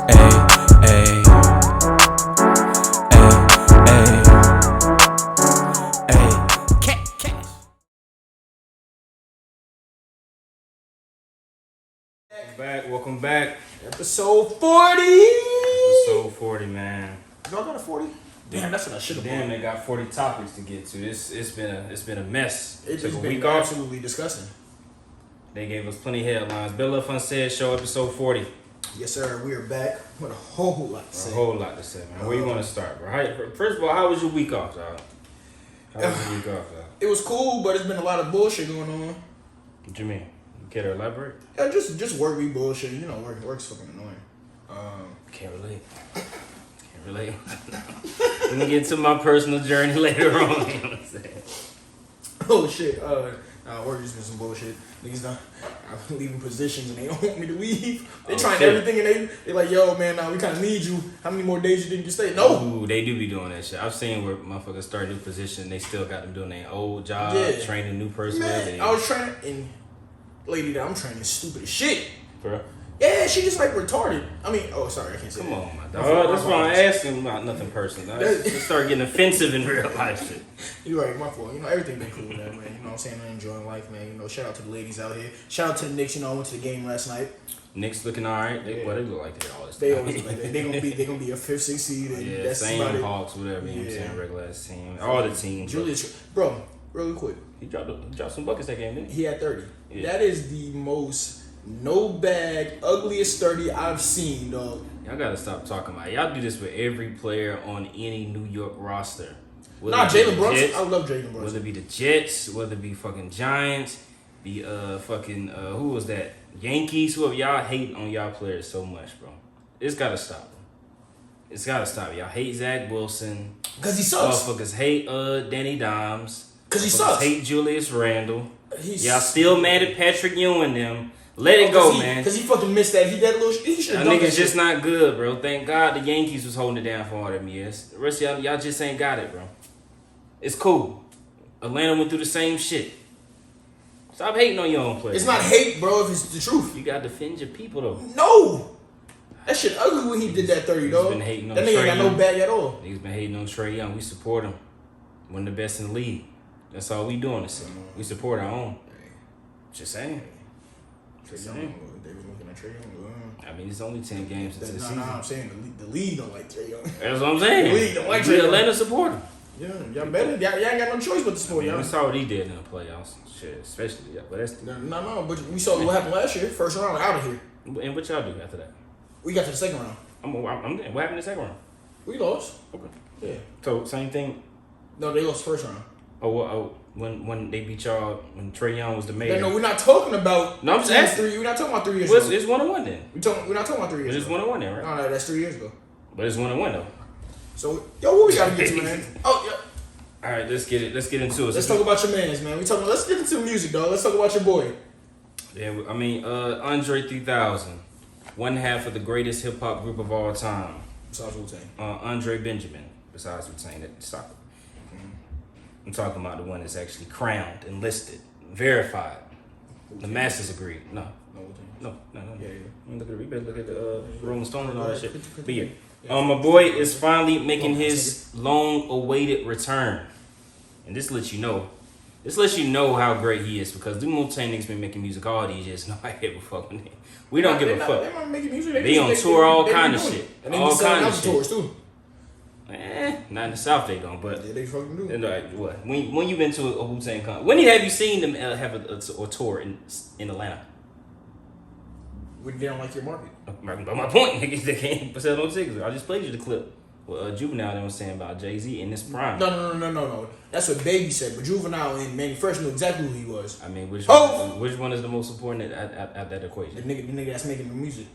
Ay, Welcome back. Episode 40. Episode 40, man. Y'all got a 40? Damn, that's what I should have Damn, they got 40 topics to get to. It's been a mess. It's Took a been week off. absolutely disgusting. They gave us plenty of headlines. Bill Fun said show episode 40. Yes, sir. We are back with a whole lot to say. A whole lot to say, man. Where you want to start, bro? First of all, how was your week off, dog? How was your week off, dog? It was cool, but it's been a lot of bullshit going on. What you mean? You care to elaborate? Yeah, just work be bullshit. You know, work's fucking annoying. Can't relate. Can't relate. We're gonna get into my personal journey later on. You know what I'm saying? Oh shit. Work just been some bullshit. Niggas done. I'm leaving positions and they don't want me to leave. They trying everything and they like, yo man, we kind of need you. How many more days you think you stay? No. Ooh, they do be doing that shit. I've seen where motherfuckers start a new position, they still got them doing their old job, training a new person. Man, I was training and lady that I'm training is stupid as shit. Bro. Yeah, she just like retarded. I mean, oh sorry, I can't say Come that. on, my dog. That's why I'm asking about nothing personal. Just start getting offensive in real life shit. You're right, my fault. You know, everything been cool, man. You know what I'm saying? I'm enjoying life, man. You know, shout out to the ladies out here. Shout out to the Knicks. You know, I went to the game last night. Knicks looking alright. They look like they always. They always look like that. They gonna be a 5th, 6th seed. And yeah, that's same about it. Hawks, whatever. You know what I'm saying? Regular ass team. All the teams. Julius, bro, really quick. He dropped some buckets that game, didn't he? He had 30. Yeah. That is the most no bag, ugliest 30 I've seen, dog. Y'all gotta stop talking about it. Y'all do this with every player on any New York roster. Nah, Jalen Brunson. I love Jalen Brunson. Whether it be the Jets, whether it be fucking Giants, who was that? Yankees, whoever. Y'all hate on y'all players so much, bro. It's gotta stop, bro. It's gotta stop. Y'all hate Zach Wilson. Cause he sucks. Motherfuckers hate Danny Dimes. Cause he sucks. Hate Julius Randle. Y'all still mad at Patrick Ewing them. Let it go, man. Cause he fucking missed that. He should have done that. Nigga's just not good, bro. Thank God the Yankees was holding it down for all them years. The rest of y'all just ain't got it, bro. It's cool. Atlanta went through the same shit. Stop hating on your own players. It's not hate, bro, if it's the truth. You gotta defend your people, though. No! That shit ugly when he did that 30, dog. Been hating on that nigga Trae got Young. no bag at all. Niggas been hating on Trae Young. We support him. One of the best in the league. That's all we doing this. We support our own. Just saying. Trae Young, they was looking at Trae Young. I mean, it's only 10 games into the season. I'm saying the league don't like Trae Young. That's what I'm saying. The league don't like Trae Young. Atlanta support him. Yeah, y'all better. Y'all ain't got no choice but to support y'all. We saw what he did in the playoffs. Shit, especially. Yeah, but that's No, but we saw what happened last year. First round, out of here. And what y'all do after that? We got to the second round. What happened in the second round? We lost. Okay. Yeah. So same thing. No, they lost first round. When they beat y'all, when Trae Young was the mayor. No, we're not talking about. No, I'm just asking. We're not talking about 3 years Well, ago. it's 1-1 then. We're not talking about 3 years. But it's 1-1 then, right? No, that's 3 years ago. But it's 1-1 though. So, yo, what we gotta get to, man? Oh, yeah. All right, let's get into it. Let's talk about your mans, man. Let's get into music, dog. Let's talk about your boy. Yeah, I mean, Andre 3000, one half of the greatest hip hop group of all time. Besides Wu-Tang. Andre Benjamin, besides Wu-Tang, stop it. I'm talking about the one that's actually crowned, enlisted, verified. The masses agreed. No. No. Yeah. We better look at the Rolling Stone and all that shit. But yeah. My boy is finally making his long-awaited return. And this lets you know how great he is, because the Wu-Tang niggas been making music all these years. Nobody ever fuck with him. We don't give a fuck. They're not making music. They on tour, all kind of shit. And they all be selling kind out of tours shit. too. Not in the South they don't, but Yeah, they fucking do. what? When you been to a Wu-Tang concert? When have you seen them have a tour in Atlanta? They don't like your market. But my point, niggas, they can't sell no tickets. I just played you the clip with Juvenile that was saying about Jay-Z in this prime. No. That's what Baby said. But Juvenile and Manny Fresh knew exactly who he was. I mean, which one is the most important at that equation? The nigga that's making the music.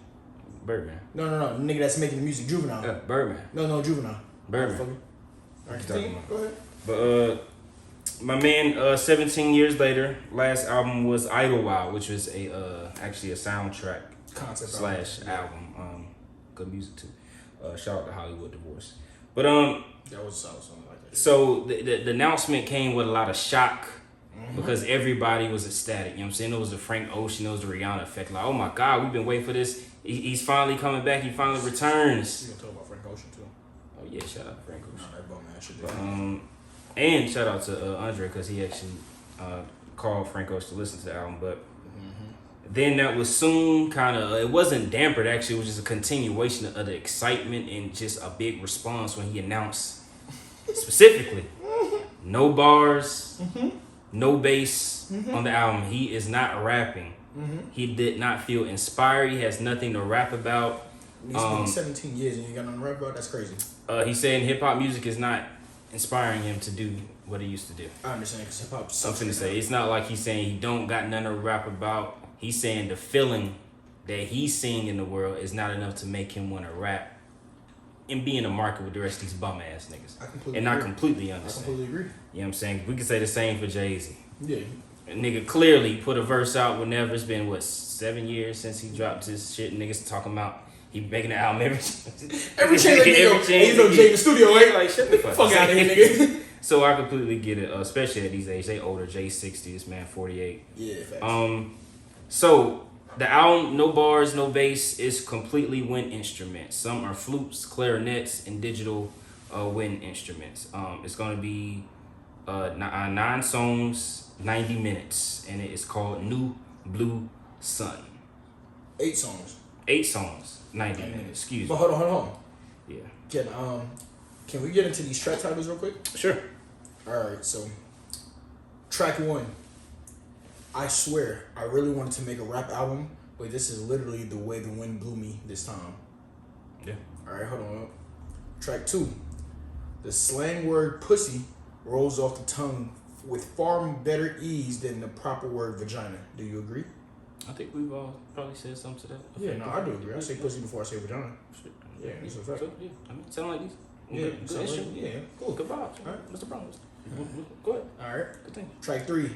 Birdman. No. The nigga that's making the music. Juvenile. Birdman. No, Juvenile. Birdman. All right, go ahead. But my man, 17 years later, last album was Idlewild, which was actually a soundtrack Concept / album. Good music too. Shout out to Hollywood Divorce. But that was something like that. So the announcement came with a lot of shock. Because everybody was ecstatic, you know what I'm saying? It was the Frank Ocean, it was the Rihanna effect. Like, oh my God, we've been waiting for this. he's finally coming back. He finally returns. You gonna talk about Frank Ocean too? Oh yeah, shout out to Frank Ocean. Nah, that bum ass shit. And shout out to Andre because he actually called Frank Ocean to listen to the album. But then that was soon kind of, it wasn't dampered actually, it was just a continuation of the excitement and just a big response when he announced specifically no bars, no bass on the album. He is not rapping. He did not feel inspired. He has nothing to rap about. It's been 17 years and you got nothing to rap about? That's crazy. He's saying hip hop music is not inspiring him to do what he used to do. I understand because hip hop. Something to say. It's not like he's saying he don't got nothing to rap about. He's saying the feeling that he's seeing in the world is not enough to make him want to rap and be in the market with the rest of these bum ass niggas. And I completely understand. I completely agree. You know what I'm saying? We could say the same for Jay-Z. Yeah. A nigga clearly put a verse out whenever it's been, 7 years since he dropped his shit. Niggas talking about he making the album every chance. He's on Jay in the studio, right? Like, shut the fuck out of here, nigga. So I completely get it, especially at these age. They older. Jay 60, this man 48. Yeah, facts. So the album, no bars, no bass, is completely wind instruments. Some are flutes, clarinets, and digital wind instruments. It's gonna be 9 songs, 90 minutes, and it is called New Blue Sun. 8 songs. 8 songs, 90 minutes. Excuse me. But hold on. Yeah. Can we get into these track titles real quick? Sure. All right. So, track 1. I swear, I really wanted to make a rap album, but this is literally the way the wind blew me this time. Yeah. All right, hold on. Track 2. The slang word pussy rolls off the tongue with far better ease than the proper word vagina. Do you agree? I think we've all probably said something to that. Yeah, no, I do agree. I say pussy before I say vagina. Yeah, these are facts. Yeah, I mean, sound like these. Yeah, good instrument. Yeah, cool. Good vibes. All right. What's the problem? Go ahead. All right. Good thing. Track 3.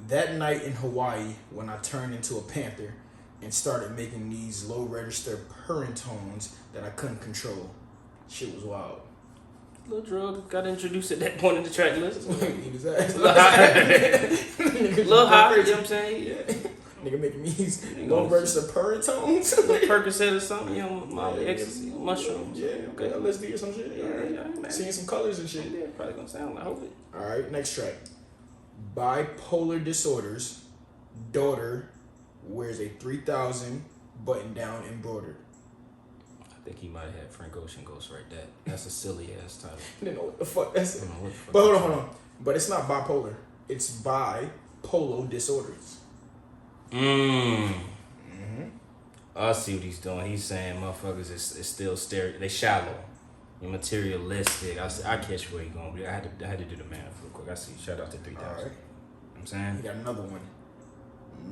That night in Hawaii when I turned into a panther and started making these low register purring tones that I couldn't control. Shit was wild. Little drug got introduced at that point in the track list. Eat his ass. Little high, you know what I'm saying? Yeah. Nigga making me these low register purring tones. Percocet or something, you know, Molly, ecstasy, mushrooms. Yeah, okay, LSD or some shit. Yeah, seeing some colors and shit. Yeah, probably gonna sound like, hope it. Alright, next track. Bipolar disorders. Daughter wears a 3000 button down embroidered. I think he might have had Frank Ocean ghostwrite that. That's a silly ass title. I didn't know what the fuck that's. I don't know what the fuck. But hold on. But it's not bipolar. It's bipolar disorders. I see what he's doing. He's saying motherfuckers is still they shallow, and materialistic. I catch where he's going. I had to do the math real quick. I see. Shout out to 3000. All right. You know what I'm saying? You got another one.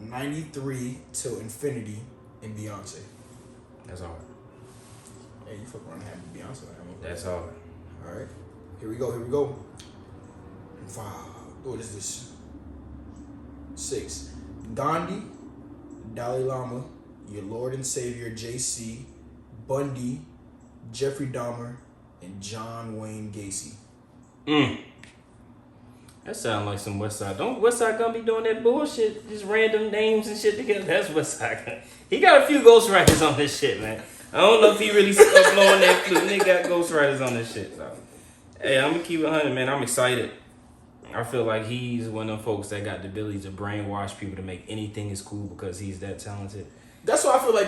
93 till infinity in Beyonce. That's hard. Hey, you fuck around and have Beyonce. That's hard. All right. Here we go. 5. What is this? 6. Gandhi, Dalai Lama, your Lord and Savior J.C., Bundy, Jeffrey Dahmer, and John Wayne Gacy. That sounds like some Westside. Don't Westside gonna be doing that bullshit? Just random names and shit together. That's Westside. He got a few ghostwriters on this shit, man. I don't know if he really blowing that flute. Nigga got ghostwriters on this shit. So, hey, I'm gonna keep it 100, man. I'm excited. I feel like he's one of them folks that got the ability to brainwash people to make anything is cool because he's that talented. That's what I feel like.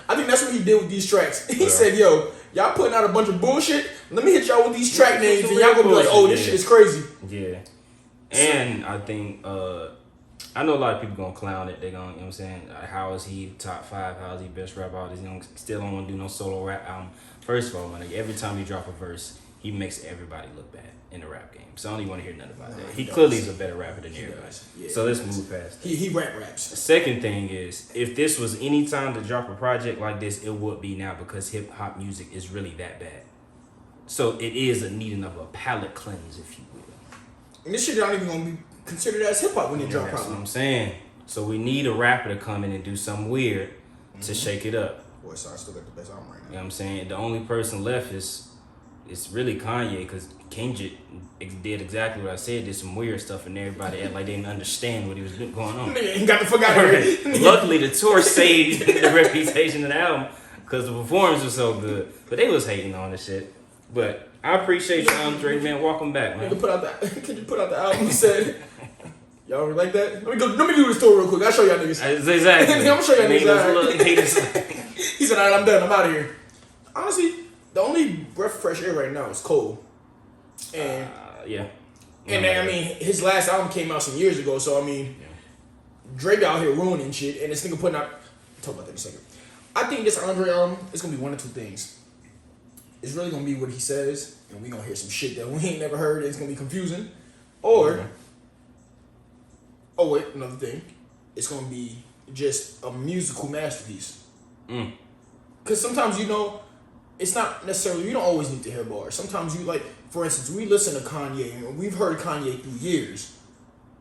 I think that's what he did with these tracks. He said, "Yo, y'all putting out a bunch of bullshit. Let me hit y'all with these track names, and y'all gonna be like, oh, this shit is crazy." Yeah. And I think I know a lot of people gonna clown it. They gonna, you know what I'm saying? How is he top 5? How is he best rap artist? You know, still don't want to do no solo rap album. First of all, man, every time he drop a verse, he makes everybody look bad in the rap game. So I don't even want to hear nothing about that. He clearly is a better rapper than everybody. Yeah, so let's move past that. He raps. The second thing is, if this was any time to drop a project like this, it would be now because hip hop music is really that bad. So it is a needing of a palate cleanse, if you will. And this shit not even gonna be considered as hip hop when it drop. That's what I'm saying. So we need a rapper to come in and do something weird to shake it up. Boy, so I still got the best album right now. You know what I'm saying? The only person left is it's really Kanye because Kendrick did exactly what I said. Did some weird stuff, and everybody act like they didn't understand what he was going on. Nigga got the fuck out of here. Luckily, the tour saved the reputation of the album because the performance was so good. But they was hating on the shit. But I appreciate you, Andre, man. Welcome back, man. Can you put out the album? He said, y'all like that? Let me do the story real quick. I'll show y'all niggas. Exactly. I'm gonna show y'all niggas. He said, alright, I'm done. I'm out of here. Honestly, the only breath of fresh air right now is Cole. And yeah. And then, I mean, his last album came out some years ago, so I mean, Drake out here ruining shit, and this nigga putting out. I'll talk about that in a second. I think this Andre album is gonna be one of two things. It's really gonna be what he says, and we gonna hear some shit that we ain't never heard. And it's gonna be confusing, or oh wait, another thing, it's gonna be just a musical masterpiece. Because sometimes it's not necessarily, you don't always need to hear bars. Sometimes you like, for instance, we listen to Kanye, and we've heard Kanye through years,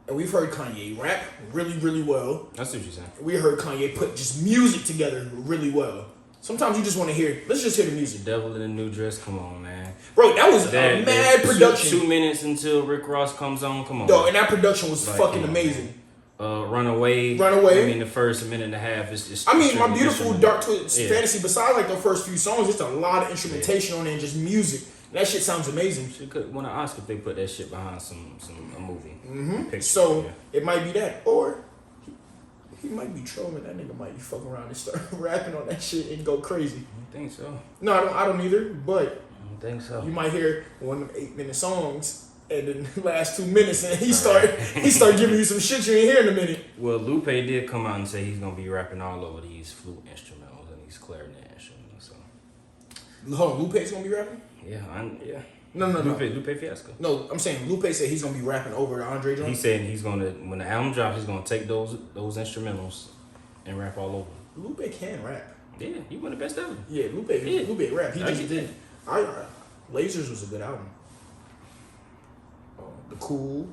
and we've heard Kanye rap really, really well. That's what you're saying. We heard Kanye put just music together really well. Sometimes you just want to hear, let's just hear the music. Devil in a New Dress, come on, man. Bro, that was a mad production. 2 minutes until Rick Ross comes on, come on. Yo, and that production was fucking amazing. Runaway. I mean, the first minute and a half is just. I mean, My Beautiful Dark Twisted Fantasy, besides like the first few songs, it's a lot of instrumentation on it and just music. That shit sounds amazing. She could win an Oscar if they put that shit behind a movie. So it might be that, or he might be trolling. That nigga might be fucking around and start rapping on that shit and go crazy. I think so. No, I don't either. But I don't think so. You might hear one of them 8-minute songs, and then the last 2 minutes, and he start giving you some shit you ain't hear in a minute. Well, Lupe did come out and say he's gonna be rapping all over these flute instrumentals and these clarinet instruments. So. Hold on, Lupe's gonna be rapping? Yeah, No. Lupe Fiasco. No, I'm saying Lupe said he's gonna be rapping over the Andre joint. He said he's gonna, when the album drops, he's gonna take those instrumentals and rap all over. Lupe can rap. Yeah, he one of the best ever. Yeah, Lupe rap. He did. Lasers was a good album. The Cool.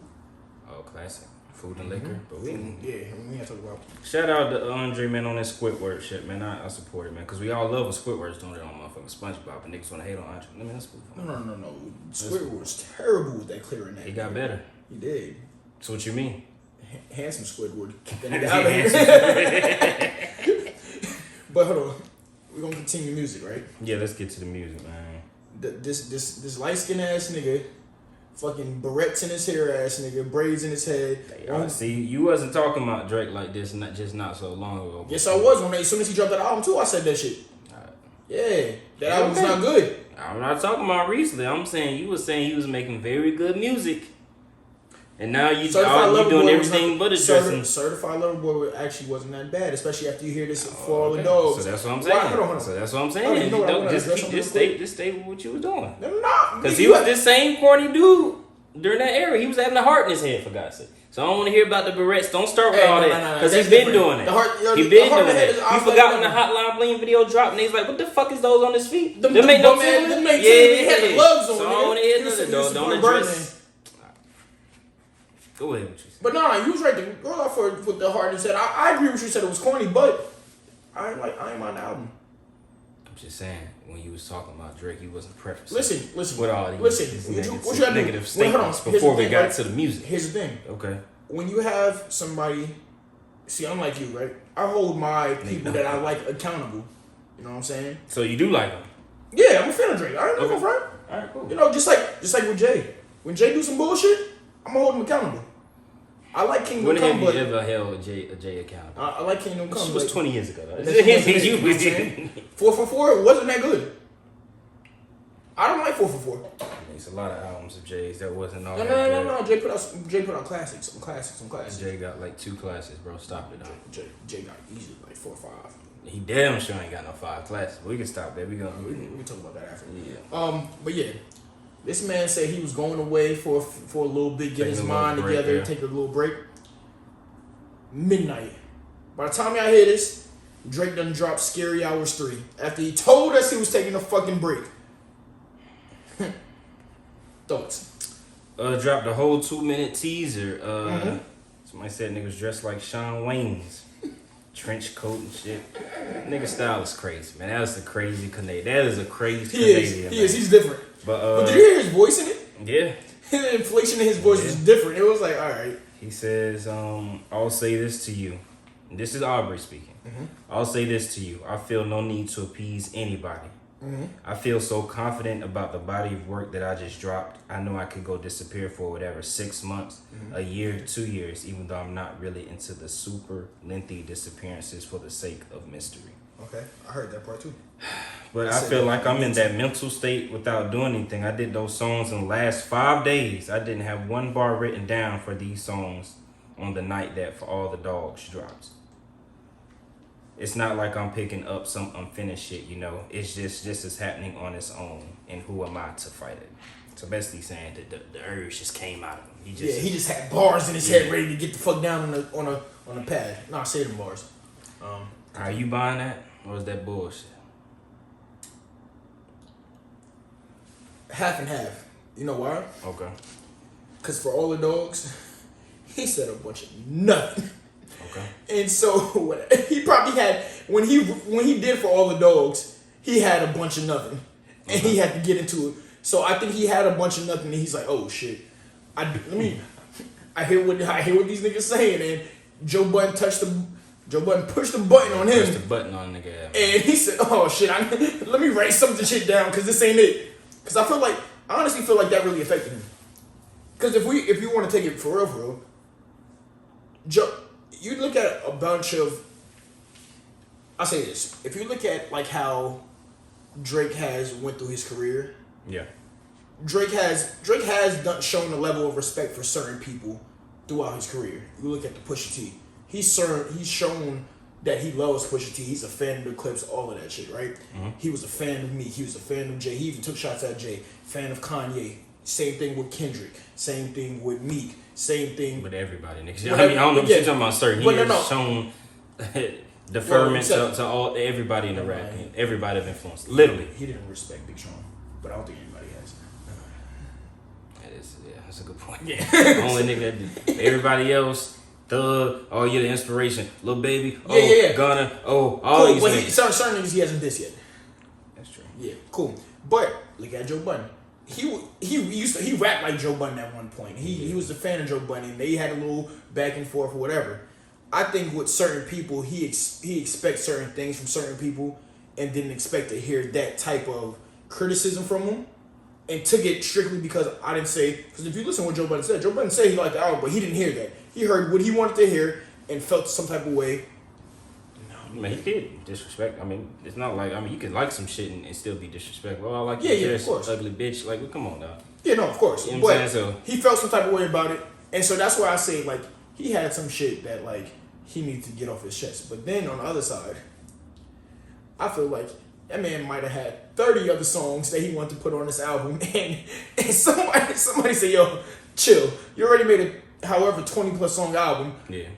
Oh, classic. Food and Liquor. But we ain't talk about. Shout out to Andre, man, on that Squidward shit, man. I support it, man, because we all love when Squidward's doing it on motherfucking SpongeBob, and niggas want to hate on Andre. I mean, that's cool. No. Squidward was terrible with that clearing that. He got better. He did. So what you mean? Handsome Squidward. That But hold on. We're gonna continue music, right? Yeah, let's get to the music, man. This light skinned ass nigga, fucking barrettes in his hair ass nigga, braids in his head. See, you wasn't talking about Drake like this not so long ago. Yes, I was. As soon as he dropped that album too, I said that shit. Yeah, that album's not good. I'm not talking about recently. I'm saying you was saying he was making very good music. And now you doing everything but addressing. Certified Lover Boy actually wasn't that bad, especially after you hear this For All the Dogs. So that's what I'm saying. Hold on. So that's what I'm saying. Just stay with what you was doing. No, not. Because he was this same corny dude during that era. He was having a heart in his head, for God's sake. So I don't want to hear about the barrettes. Don't start with all that. Because he's been doing it. He been doing it. You forgot when the Hotline Bling video dropped and he's like, what the fuck is those on his feet? Them make no sense. Yeah. They had the lugs on. So I don't want to hear nothing, though. Don't address. Go ahead with you. But no, you was right to go off with the heart and said. I agree with you said it was corny, but I ain't mind the album. I'm just saying, when you was talking about Drake, he wasn't prefacing. Listen. With all these negative statements before we got to the music. Here's the thing. Okay. When you have somebody, see, I'm like you, right? I hold my people that I like accountable. You know what I'm saying? So you do like him? Yeah, I'm a fan of Drake. I ain't no front. All right, cool. You know, just like with Jay. When Jay do some bullshit, I'm gonna hold him accountable. I like Kingdom Come, but... When have you ever held a Jay accountable? I like Kingdom Come. It was 20 years ago, though. 4 for 4 wasn't that good. I don't like 4 for 4. There's a lot of albums of Jay's that wasn't all No. Jay put out classics. Some classics. Jay got like 2 classics, bro. Stop it, dog. Jay got easily like 4 or 5. He damn sure ain't got no 5 classics. We can stop that. We can talk about that after. Yeah. But yeah. This man said he was going away for a little bit, get his mind together, take a little break. Midnight. By the time y'all hear this, Drake done dropped Scary Hours 3. After he told us he was taking a fucking break. Thoughts? Dropped a whole 2-minute teaser. Somebody said niggas dressed like Shawn Wayne's. trench coat and shit. Nigga style is crazy, man. That is a crazy Canadian. That is a crazy He Canadian. is. He's different. But did you hear his voice in it? Yeah. The inflation in his voice was different. It was like, all right. He says, I'll say this to you. And this is Aubrey speaking. Mm-hmm. I'll say this to you. I feel no need to appease anybody. Mm-hmm. I feel so confident about the body of work that I just dropped. I know I could go disappear for whatever, 6 months, a year, 2 years, even though I'm not really into the super lengthy disappearances for the sake of mystery. Okay, I heard that part too. But I feel like I'm in that mental state without doing anything. I did those songs in the last 5 days. I didn't have one bar written down for these songs on the night that For All the Dogs drops. It's not like I'm picking up some unfinished shit, you know. It's just is happening on its own, and who am I to fight it? So basically saying that the urge just came out of him. He just had bars in his head ready to get the fuck down on a pad. Nah, say them bars. Are you buying that, or is that bullshit? Half and half. You know why? Okay. Because For All the Dogs, he said a bunch of nothing. Okay. And so he probably had when he did For All the Dogs, he had a bunch of nothing, and he had to get into it. So I think he had a bunch of nothing, and he's like, "Oh shit, I hear what these niggas saying." And Joe Budden pushed the button on him. Pushed the button on nigga. And he said, "Oh shit, let me write some of the shit down because this ain't it." Because I honestly feel like that really affected him. Because if you want to take it for real, Joe. You look at a bunch of, I'll say this, if you look at like how Drake has went through his career, yeah, Drake has shown a level of respect for certain people throughout his career. You look at the Pusha T, he's shown that he loves Pusha T. He's a fan of the clips, all of that shit, right? Mm-hmm. He was a fan of me. He was a fan of Jay. He even took shots at Jay. Fan of Kanye. Same thing with Kendrick. Same thing with Meek. Same thing with everybody, nigga. I mean, I don't know what you're talking about, sir. He has shown deferment to all everybody in the rap, everybody of influence. Literally, he didn't respect Big Shawn, but I don't think anybody has. That's a good point. Yeah, only nigga that did. Everybody else, Thug, oh you're the inspiration, Lil Baby, Gunna, all cool, these niggas. Certain niggas he hasn't dissed yet. That's true. Yeah, cool. But look at Joe Budden. He rapped like Joe Budden at one point. He was a fan of Joe Budden, and they had a little back and forth or whatever. I think with certain people, he expects certain things from certain people, and didn't expect to hear that type of criticism from them, and took it strictly because I didn't say. Because if you listen to what Joe Budden said he liked the album, but he didn't hear that. He heard what he wanted to hear and felt some type of way. I mean, he did disrespect. I mean, it's not like, you can like some shit and still be disrespectful. Oh, I like your dress, of course. Ugly bitch. Like, well, come on now. Yeah, no, of course. You know what I'm saying? So he felt some type of way about it. And so that's why I say, like, he had some shit that, like, he needed to get off his chest. But then on the other side, I feel like that man might have had 30 other songs that he wanted to put on this album. And somebody said, yo, chill. You already made a however 20 plus song album. Yeah.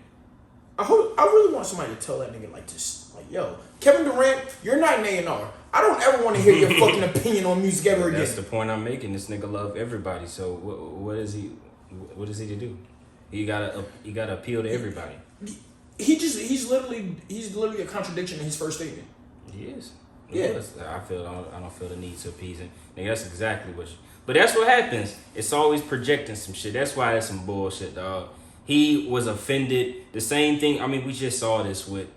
I really want somebody to tell that nigga yo, Kevin Durant, you're not an A&R. I don't ever want to hear your fucking opinion on music ever again. That's the point I'm making. This nigga love everybody. So what is he to do? He gotta appeal to everybody. He's literally a contradiction in his first statement. He is. Yeah. I don't feel the need to appease him. Nigga, that's exactly what but that's what happens. It's always projecting some shit. That's why that's some bullshit, dog. He was offended. The same thing, we just saw this with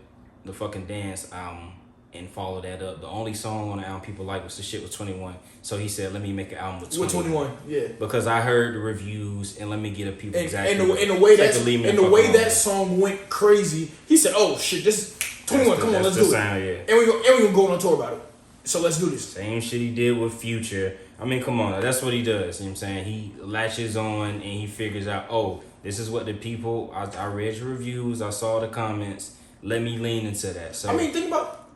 the fucking Dance album and follow that up. The only song on the album people liked was the shit with 21. So he said, let me make an album with 21. Yeah. Because I heard the reviews and let me get a people exactly. And the way that song went crazy, he said, oh shit, this 21, come on, let's do it. Sound, yeah. And we gonna go on tour about it. So let's do this. Same shit he did with Future. Come on, that's what he does. You know what I'm saying? He latches on and he figures out, oh, this is what the people, I read your reviews, I saw the comments, let me lean into that. So think about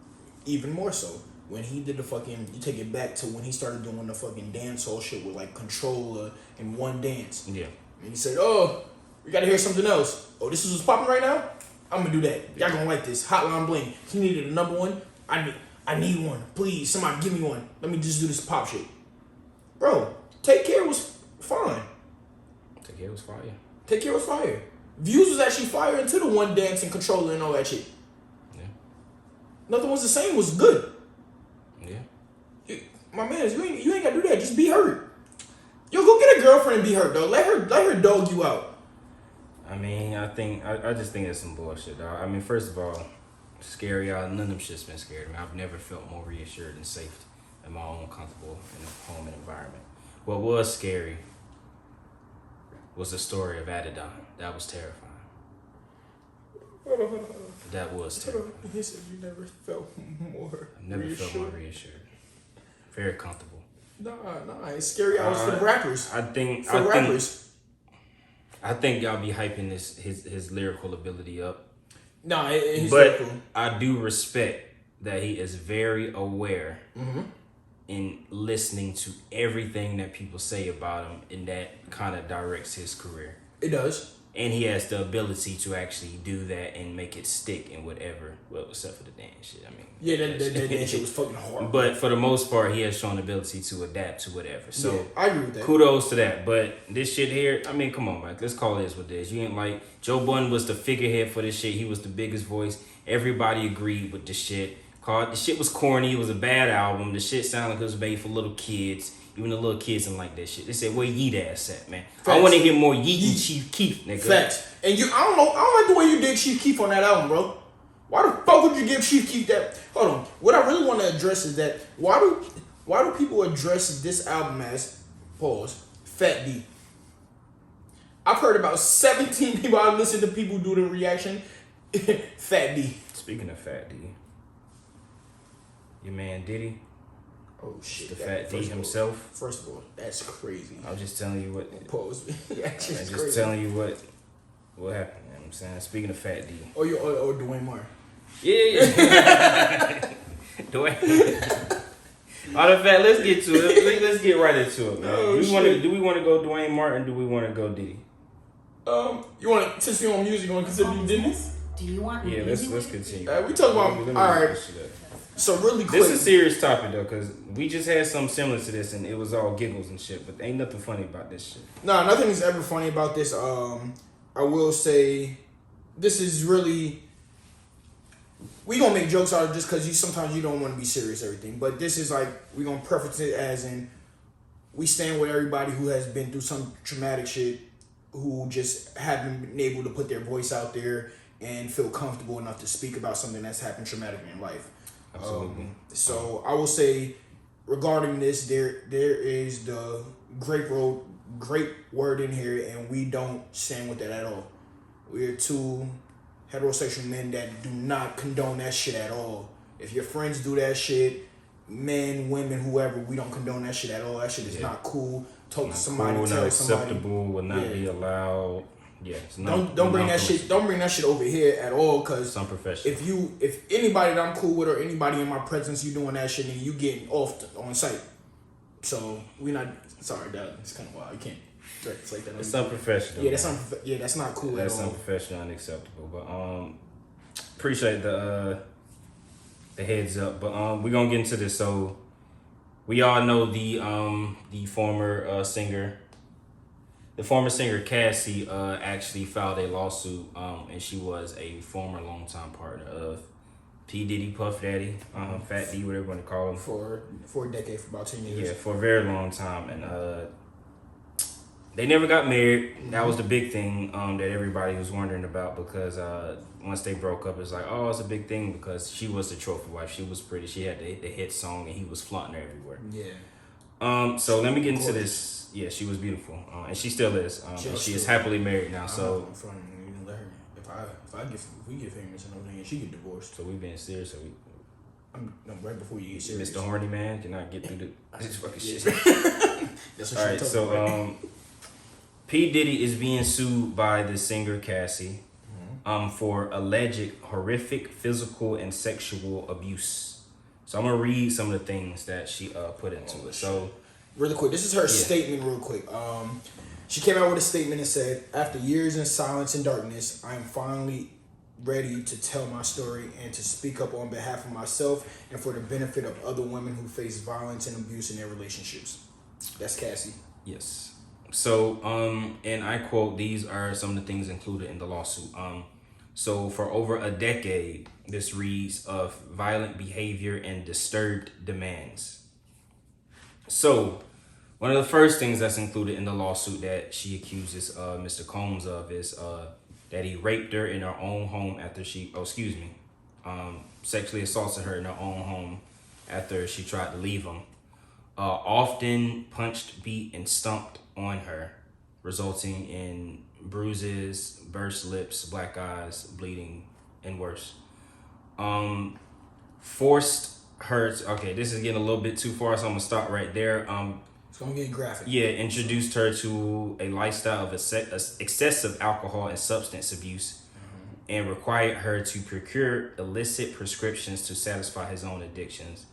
even more so when he did the fucking, you take it back to when he started doing the fucking dancehall shit with like Controller and One Dance. Yeah. And he said, oh, we gotta hear something else. Oh, this is what's popping right now? I'm gonna do that. Y'all gonna like this. Hotline Bling. He needed a number one. I need one. Please, somebody give me one. Let me just do this pop shit. Bro, Take Care was fine. Take Care was fire. Take Care was fire. Views was actually fire into the One Dance and Controller and all that shit. Nothing Was the Same was good. Yeah. My man, you ain't gotta do that. Just be hurt. Yo, go get a girlfriend and be hurt though. Let her dog you out. I mean, I just think it's some bullshit, dog. I mean, first of all, scary. None of them shit's been scared of me. I've never felt more reassured and safe in my own comfortable home and environment. What was scary was the story of Adidon. That was terrifying. That was terrifying. He said you never felt more. I've never felt more reassured. Very comfortable. Nah, it's scary hours for the rappers. I think y'all be hyping his lyrical ability up. Nah, he's but lyrical. I do respect that he is very aware in listening to everything that people say about him, and that kind of directs his career. It does. And he has the ability to actually do that and make it stick in whatever, well, except for the dance shit. I mean, yeah, that dance shit was fucking hard. But for the most part, he has shown the ability to adapt to whatever. So yeah, I agree with that. Kudos to that. But this shit here, I mean, come on, Mike. Let's call this what it is. You ain't like Joe Budden was the figurehead for this shit. He was the biggest voice. Everybody agreed with the shit. The shit was corny. It was a bad album. The shit sounded like it was made for little kids. Even the little kids didn't like that shit. They said, where Yeet ass at, man? Facts. I want to hear more Yeet and Chief Keef, nigga. Facts. And I don't like the way you did Chief Keef on that album, bro. Why the fuck would you give Chief Keef that? Hold on. What I really want to address is that why do people address this album as, pause, Fat D? I've heard about 17 people. I've listened to people do the reaction. Fat D. Speaking of Fat D, your man Diddy. Oh shit! The Fat D himself. First of all, that's crazy. I'm just telling you what. Pause. I'm just telling you what happened. You know what I'm saying? Speaking of Fat D. Or Dwayne Martin. Yeah. Dwayne. All the fat. Let's get to it. Let's get right into it, man. Oh, do we want to go Dwayne Martin? Do we want to go Diddy? You want to, since you on music, you want to consider you Diddy? Do you want? Yeah, let's continue. We talk about all right. So really quick. This is a serious topic though, cause we just had something similar to this, and it was all giggles and shit. But ain't nothing funny about this shit. No, nothing is ever funny about this. I will say, this is really. We gonna make jokes out of just because sometimes you don't want to be serious everything, but this is like we gonna preface it as in we stand with everybody who has been through some traumatic shit, who just haven't been able to put their voice out there and feel comfortable enough to speak about something that's happened traumatically in life. Absolutely. So I will say, regarding this, there is the great word in here, and we don't stand with that at all. We're two heterosexual men that do not condone that shit at all. If your friends do that shit, men, women, whoever, we don't condone that shit at all. That shit is not cool. Talk to somebody, cool, tell not somebody. Acceptable, will not be allowed. Yeah, don't bring that shit. Don't bring that shit over here at all. Cause it's unprofessional. If anybody that I'm cool with or anybody in my presence, you doing that shit and you getting off on site. So we not sorry. That's kind of wild. You can't direct like that. It's unprofessional. Yeah, that's not cool. That's at all. unprofessional, unacceptable. But appreciate the heads up. But we're gonna get into this. So we all know the former singer. The former singer Cassie actually filed a lawsuit, and she was a former longtime partner of P. Diddy, Puff Daddy, Fat D, whatever you want to call him. For a decade, for about 10 years. Yeah, for a very long time. And they never got married. Mm-hmm. That was the big thing that everybody was wondering about, because once they broke up, it's like, oh, it's a big thing because she was the trophy wife. She was pretty. She had the hit song, and he was flaunting her everywhere. Yeah. So let me get into this. Yeah, she was beautiful, and she still is. And she is happily married now. So if we get famous and everything, and she get divorced. So we being serious. So I'm right before you get serious. Mr. Horny Man cannot get through this fucking shit. That's what all right, so P. Diddy is being sued by the singer Cassie, for alleged horrific physical and sexual abuse. So I'm gonna read some of the things that she put into it. So. Really quick, this is her statement real quick. She came out with a statement and said, after years in silence and darkness, I am finally ready to tell my story and to speak up on behalf of myself and for the benefit of other women who face violence and abuse in their relationships. That's Cassie. Yes. So, and I quote, these are some of the things included in the lawsuit. So for over a decade, this reads of violent behavior and disturbed demands. So one of the first things that's included in the lawsuit that she accuses Mr. Combs of is that he raped her in her own home after sexually assaulted her in her own home after she tried to leave him. Often punched, beat, and stomped on her, resulting in bruises, burst lips, black eyes, bleeding, and worse. Forced her to, okay, this is getting a little bit too far, so I'm gonna stop right there. It's gonna get graphic. Yeah, introduced her to a lifestyle of excessive alcohol and substance abuse, and required her to procure illicit prescriptions to satisfy his own addictions.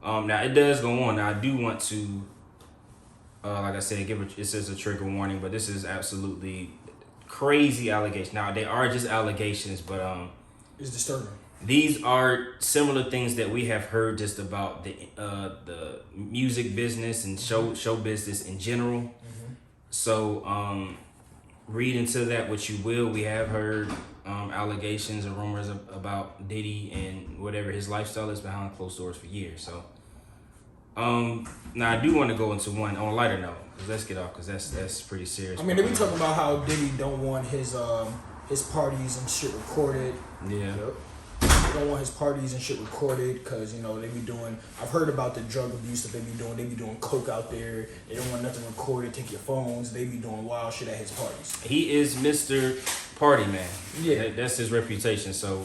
Now it does go on. Now I do want to, like I said, this is a trigger warning, but this is absolutely crazy allegations. Now they are just allegations, but it's disturbing. These are similar things that we have heard just about the music business and show business in general. Mm-hmm. So read into that what you will. We have heard allegations and rumors about Diddy and whatever his lifestyle is behind closed doors for years. So now I do want to go into one on a lighter note. Let's get off because that's pretty serious. I mean, they be talking about how Diddy don't want his parties and shit recorded. Yeah. Yep. They don't want his parties and shit recorded because, they be doing... I've heard about the drug abuse that they be doing. They be doing coke out there. They don't want nothing recorded. Take your phones. They be doing wild shit at his parties. He is Mr. Party Man. Yeah. That's his reputation. So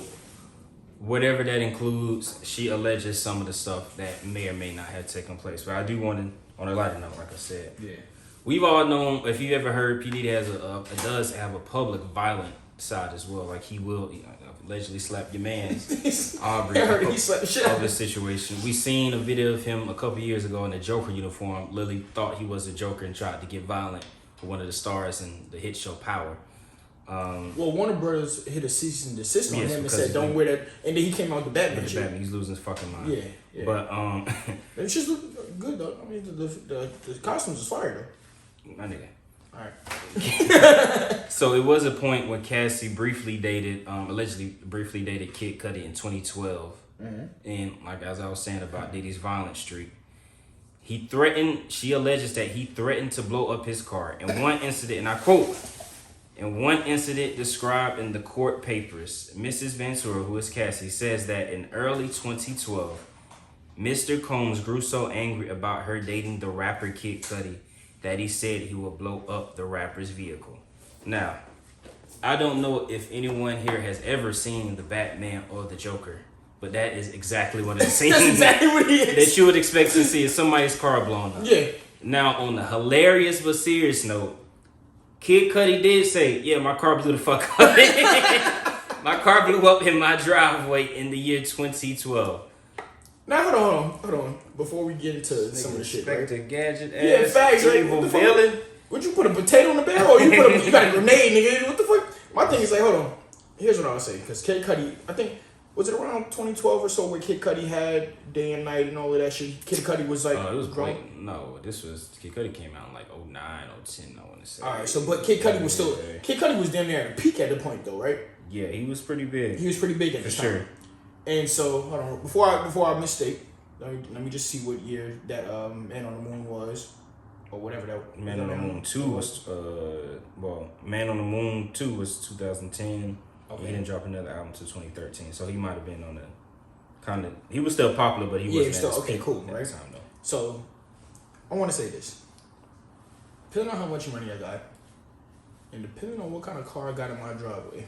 whatever that includes, she alleges some of the stuff that may or may not have taken place. But I do want to, on a lighter note, like I said. Yeah. We've all known, if you ever heard, P. Diddy does have a public violent side as well. Like he will allegedly slap your man's Aubrey he slapped the shit out of the situation. We seen a video of him a couple years ago in a Joker uniform. Lily thought he was a Joker and tried to get violent for one of the stars in the hit show Power. Well, Warner Brothers hit a cease and desist on him and said, "Don't wear that." And then he came out with the Batman shit. He's losing his fucking mind. Yeah. But it's just good though. I mean, the costumes is fire though. My nigga. All right. So it was a point when Cassie allegedly briefly dated Kid Cudi in 2012. Mm-hmm. And like as I was saying about Diddy's violent streak, she alleges that he threatened to blow up his car. In one incident, and I quote, in one incident described in the court papers, Mrs. Ventura, who is Cassie, says that in early 2012, Mr. Combs grew so angry about her dating the rapper Kid Cudi that he said he would blow up the rapper's vehicle. Now, I don't know if anyone here has ever seen the Batman or the Joker, but that is exactly what it seems. That's exactly what he is. That you would expect to see is somebody's car blown up. Yeah. Now, on a hilarious but serious note, Kid Cudi did say, yeah, my car blew the fuck up. My car blew up in my driveway in the year 2012. Now, hold on. Before we get into some of the shit, right? Inspector Gadget ass. Yeah, facts, right? Evil villain. Would you put a potato in the barrel or you got a grenade, nigga? What the fuck? My thing is like, hold on. Here's what I would say. Because Kid Cudi, I think, was it around 2012 or so where Kid Cudi had Day and Night and all of that shit? Kid Cudi was like... it was grown. great. No, Kid Cudi came out in like 09, 010, I want to say. Alright, so, but Kid Cudi was still... Kid Cudi was damn near at a peak at the point, though, right? Yeah, he was pretty big. He was pretty big at the time. For sure. And so, hold on. Before I mistake, let me just see what year that Man on the Moon was. Or whatever that... Man on the Moon 2 was... Man on the Moon 2 was 2010. Okay. He didn't drop another album until 2013. So he might have been on the... kind of... He was still popular, but he wasn't still... at Okay, cool, at right? the time, though. So, I want to say this. Depending on how much money I got, and depending on what kind of car I got in my driveway,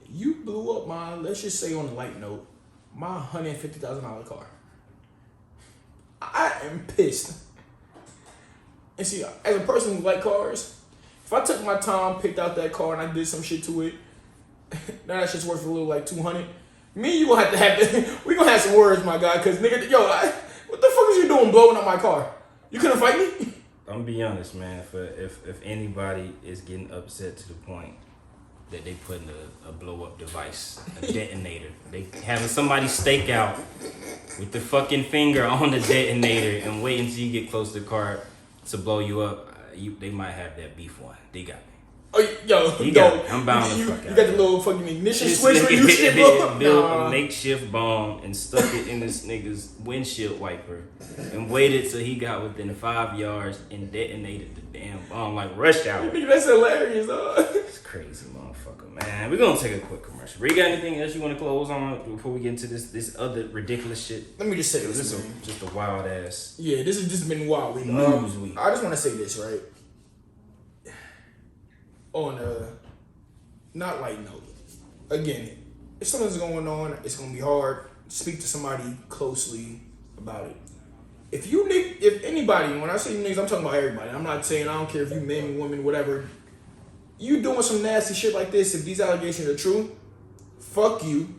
you blew up my, let's just say on a light note, my $150,000 car. I am pissed. And see, as a person who like cars, if I took my time, picked out that car, and I did some shit to it, now that shit's worth a little like $200. Me and you gonna have we gonna have some words, my guy, cause nigga, what the fuck is you doing blowing up my car? You couldn't fight me? I'm gonna be honest, man. If anybody is getting upset to the point that they putting a blow up device, a detonator, they having somebody stake out with the fucking finger on the detonator and wait until you get close to the car to blow you up, they might have that beef one. They got me. Oh, yo, I'm bound to you fuck got out. the little fucking ignition switch where you shit, bro. Built a makeshift bomb and stuck it in this nigga's windshield wiper and waited till he got within 5 yards and detonated the damn bomb like rush hour. Nigga, that's hilarious, dog. It's crazy, motherfucker, man. We're gonna take a quick commercial. Bro, you got anything else you want to close on before we get into this other ridiculous shit? Let me just say This this, is just a wild ass. Yeah, this has just been wild week. News week. I just want to say this, right? On a not light note. Again, if something's going on, it's gonna be hard. Speak to somebody closely about it. If anybody, when I say niggas, I'm talking about everybody. I'm not saying I don't care if you men, women, whatever. You doing some nasty shit like this, if these allegations are true, fuck you.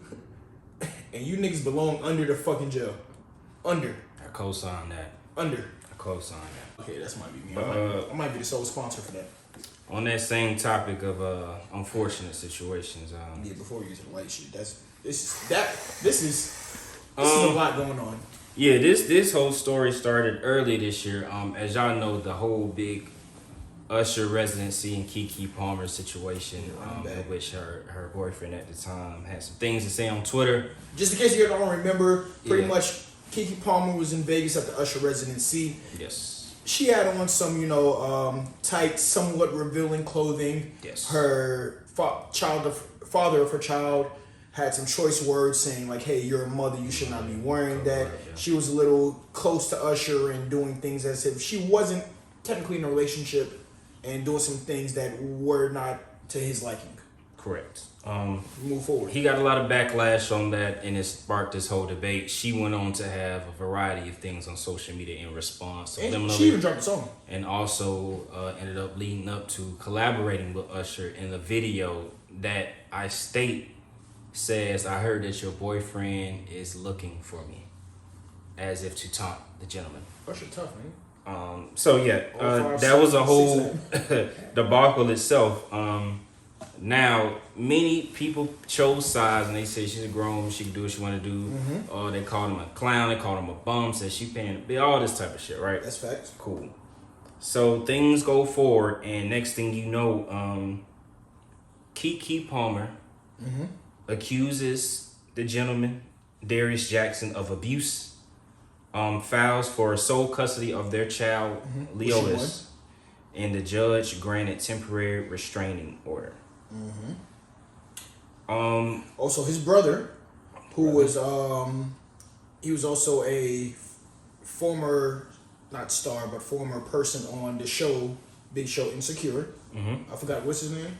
And you niggas belong under the fucking jail. Under. I co-sign that. Under. I co-sign that. Okay, that's might be me. I might be the sole sponsor for that. On that same topic of unfortunate situations, yeah, before we get to the light shit, this is a lot going on. Yeah, this whole story started early this year. As y'all know, the whole big Usher residency and Keke Palmer situation, in which her boyfriend at the time had some things to say on Twitter. Just in case you don't remember, pretty much Keke Palmer was in Vegas at the Usher residency. Yes. She had on some, tight, somewhat revealing clothing. Yes. Her father of her child had some choice words saying like, "Hey, you're a mother. You should not be wearing that." She was a little close to Usher and doing things as if she wasn't technically in a relationship and doing some things that were not to his liking. Correct. Move forward. He got a lot of backlash on that, and it sparked this whole debate. She went on to have a variety of things on social media in response. And she even dropped a song. And also ended up leading up to collaborating with Usher in the video that I state says, "I heard that your boyfriend is looking for me," as if to taunt the gentleman. Usher tough, man. That was a whole debacle itself. Now, many people chose sides and they said she's a grown, she can do what she want to do. Mm-hmm. They called him a clown, they called him a bum, said she paying a bill, all this type of shit, right? That's facts. Cool. So things go forward, and next thing you know, Keke Palmer accuses the gentleman, Darius Jackson, of abuse, files for sole custody of their child, Leotis, and the judge granted temporary restraining order. Also, his brother, who was he was also a former, not star, but former person on the show, big show Insecure. I forgot what's his name.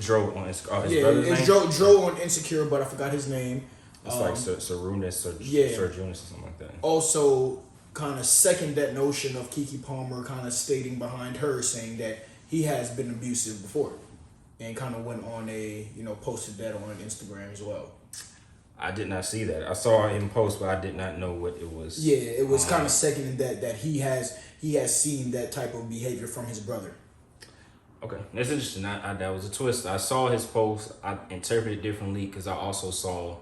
Dro on his brother's it's name? Dro on Insecure, but I forgot his name. It's like Sarunas or Serjunas or something like that. Also, kind of second that notion of Keke Palmer kind of stating behind her, saying that he has been abusive before. And kind of went on posted that on Instagram as well. I did not see that. I saw him post, but I did not know what it was. Yeah, it was kind of seconding that he has seen that type of behavior from his brother. Okay, that's interesting. That was a twist. I saw his post. I interpreted it differently because I also saw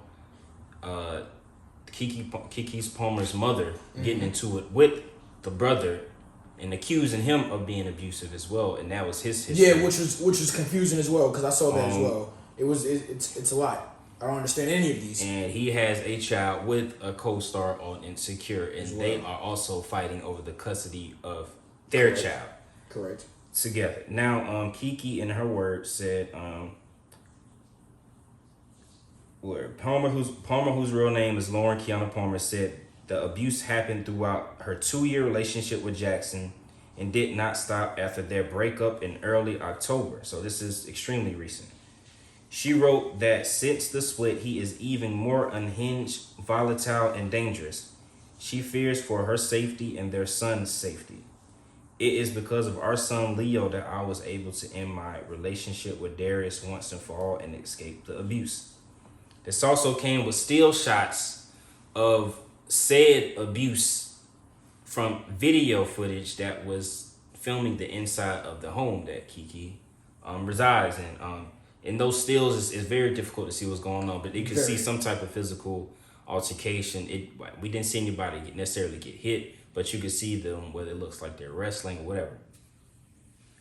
Keke's Palmer's mother getting into it with the brother and accusing him of being abusive as well, and that was his history. Yeah, which was confusing as well because I saw that as well. It's a lot. I don't understand any of these. And he has a child with a co-star on Insecure, and they are also fighting over the custody of their child. Correct. Together. Now, Keke, in her words, said, Palmer, whose real name is Lauren Kiana Palmer, said the abuse happened throughout her 2-year relationship with Jackson and did not stop after their breakup in early October. So this is extremely recent. She wrote that since the split, he is even more unhinged, volatile, and dangerous. She fears for her safety and their son's safety. It is because of our son Leo that I was able to end my relationship with Darius once and for all and escape the abuse. This also came with still shots of said abuse from video footage that was filming the inside of the home that Keke resides in. In those stills, it's very difficult to see what's going on, but you can see some type of physical altercation. We didn't see anybody necessarily get hit, but you could see them whether it looks like they're wrestling or whatever.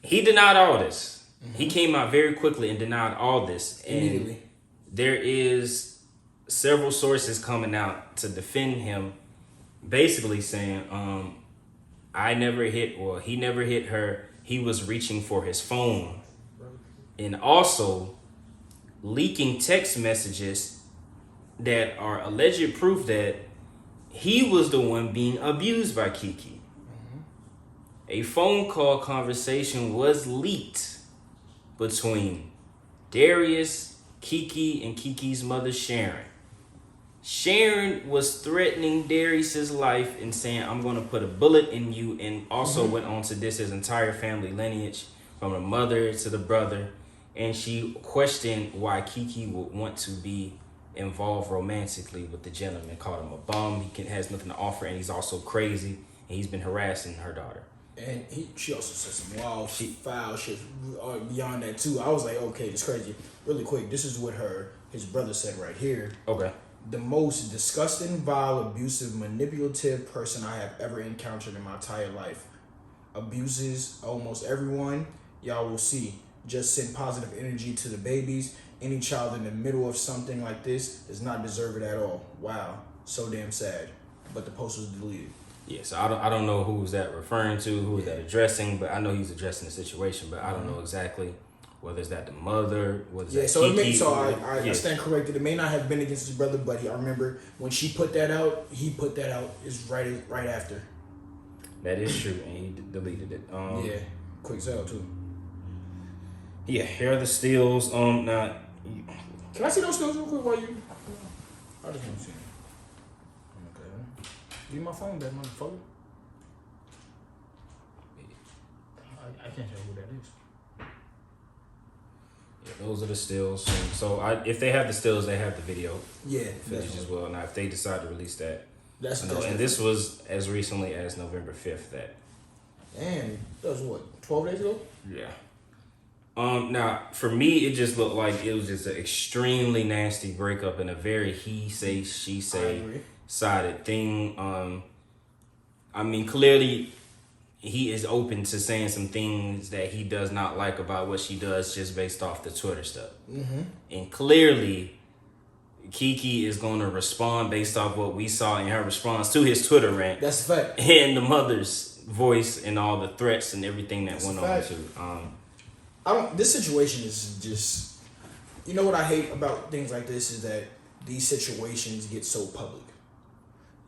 He denied all this. He came out very quickly and denied all this. And there is several sources coming out to defend him, basically saying, he never hit her. He was reaching for his phone. And also leaking text messages that are alleged proof that he was the one being abused by Keke. A phone call conversation was leaked between Darius, Keke, and Keke's mother, Sharon. Sharon was threatening Darius's life and saying, I'm going to put a bullet in you, and also went on to diss his entire family lineage from the mother to the brother. And she questioned why Keke would want to be involved romantically with the gentleman, called him a bum. He has nothing to offer, and he's also crazy, and he's been harassing her daughter. And she also said some wild, foul shit beyond that too. I was like, okay, this crazy. Really quick, this is what his brother said right here. Okay. The most disgusting, vile, abusive, manipulative person I have ever encountered in my entire life. Abuses almost everyone. Y'all will see. Just send positive energy to the babies. Any child in the middle of something like this does not deserve it at all. Wow. So damn sad. But the post was deleted. Yeah, so I don't know who's that referring to, who's that addressing, but I know he's addressing the situation, but I don't know exactly whether it's that the mother, whether it's that I stand corrected. It may not have been against his brother, but I remember when she put that out, he put that out is right after. That is true, and he deleted it. Quick sell too. Yeah, here are the stills. Can I see those stills real quick while you? I just want to see them. Okay. Give me my phone back, motherfucker. I can't tell who that is. Yeah, those are the stills. So if they have the stills, they have the video. Yeah, footage as well. Now, if they decide to release that, that's and this was as recently as November 5th. Damn, that was what, 12 days ago? Yeah. Now, for me, it just looked like it was just an extremely nasty breakup and a very he say, she say sided thing. I mean, clearly, he is open to saying some things that he does not like about what she does just based off the Twitter stuff. And clearly, Keke is going to respond based off what we saw in her response to his Twitter rant. That's a fact. And the mother's voice and all the threats and everything that went on too. This situation is just, you know what I hate about things like this is that these situations get so public.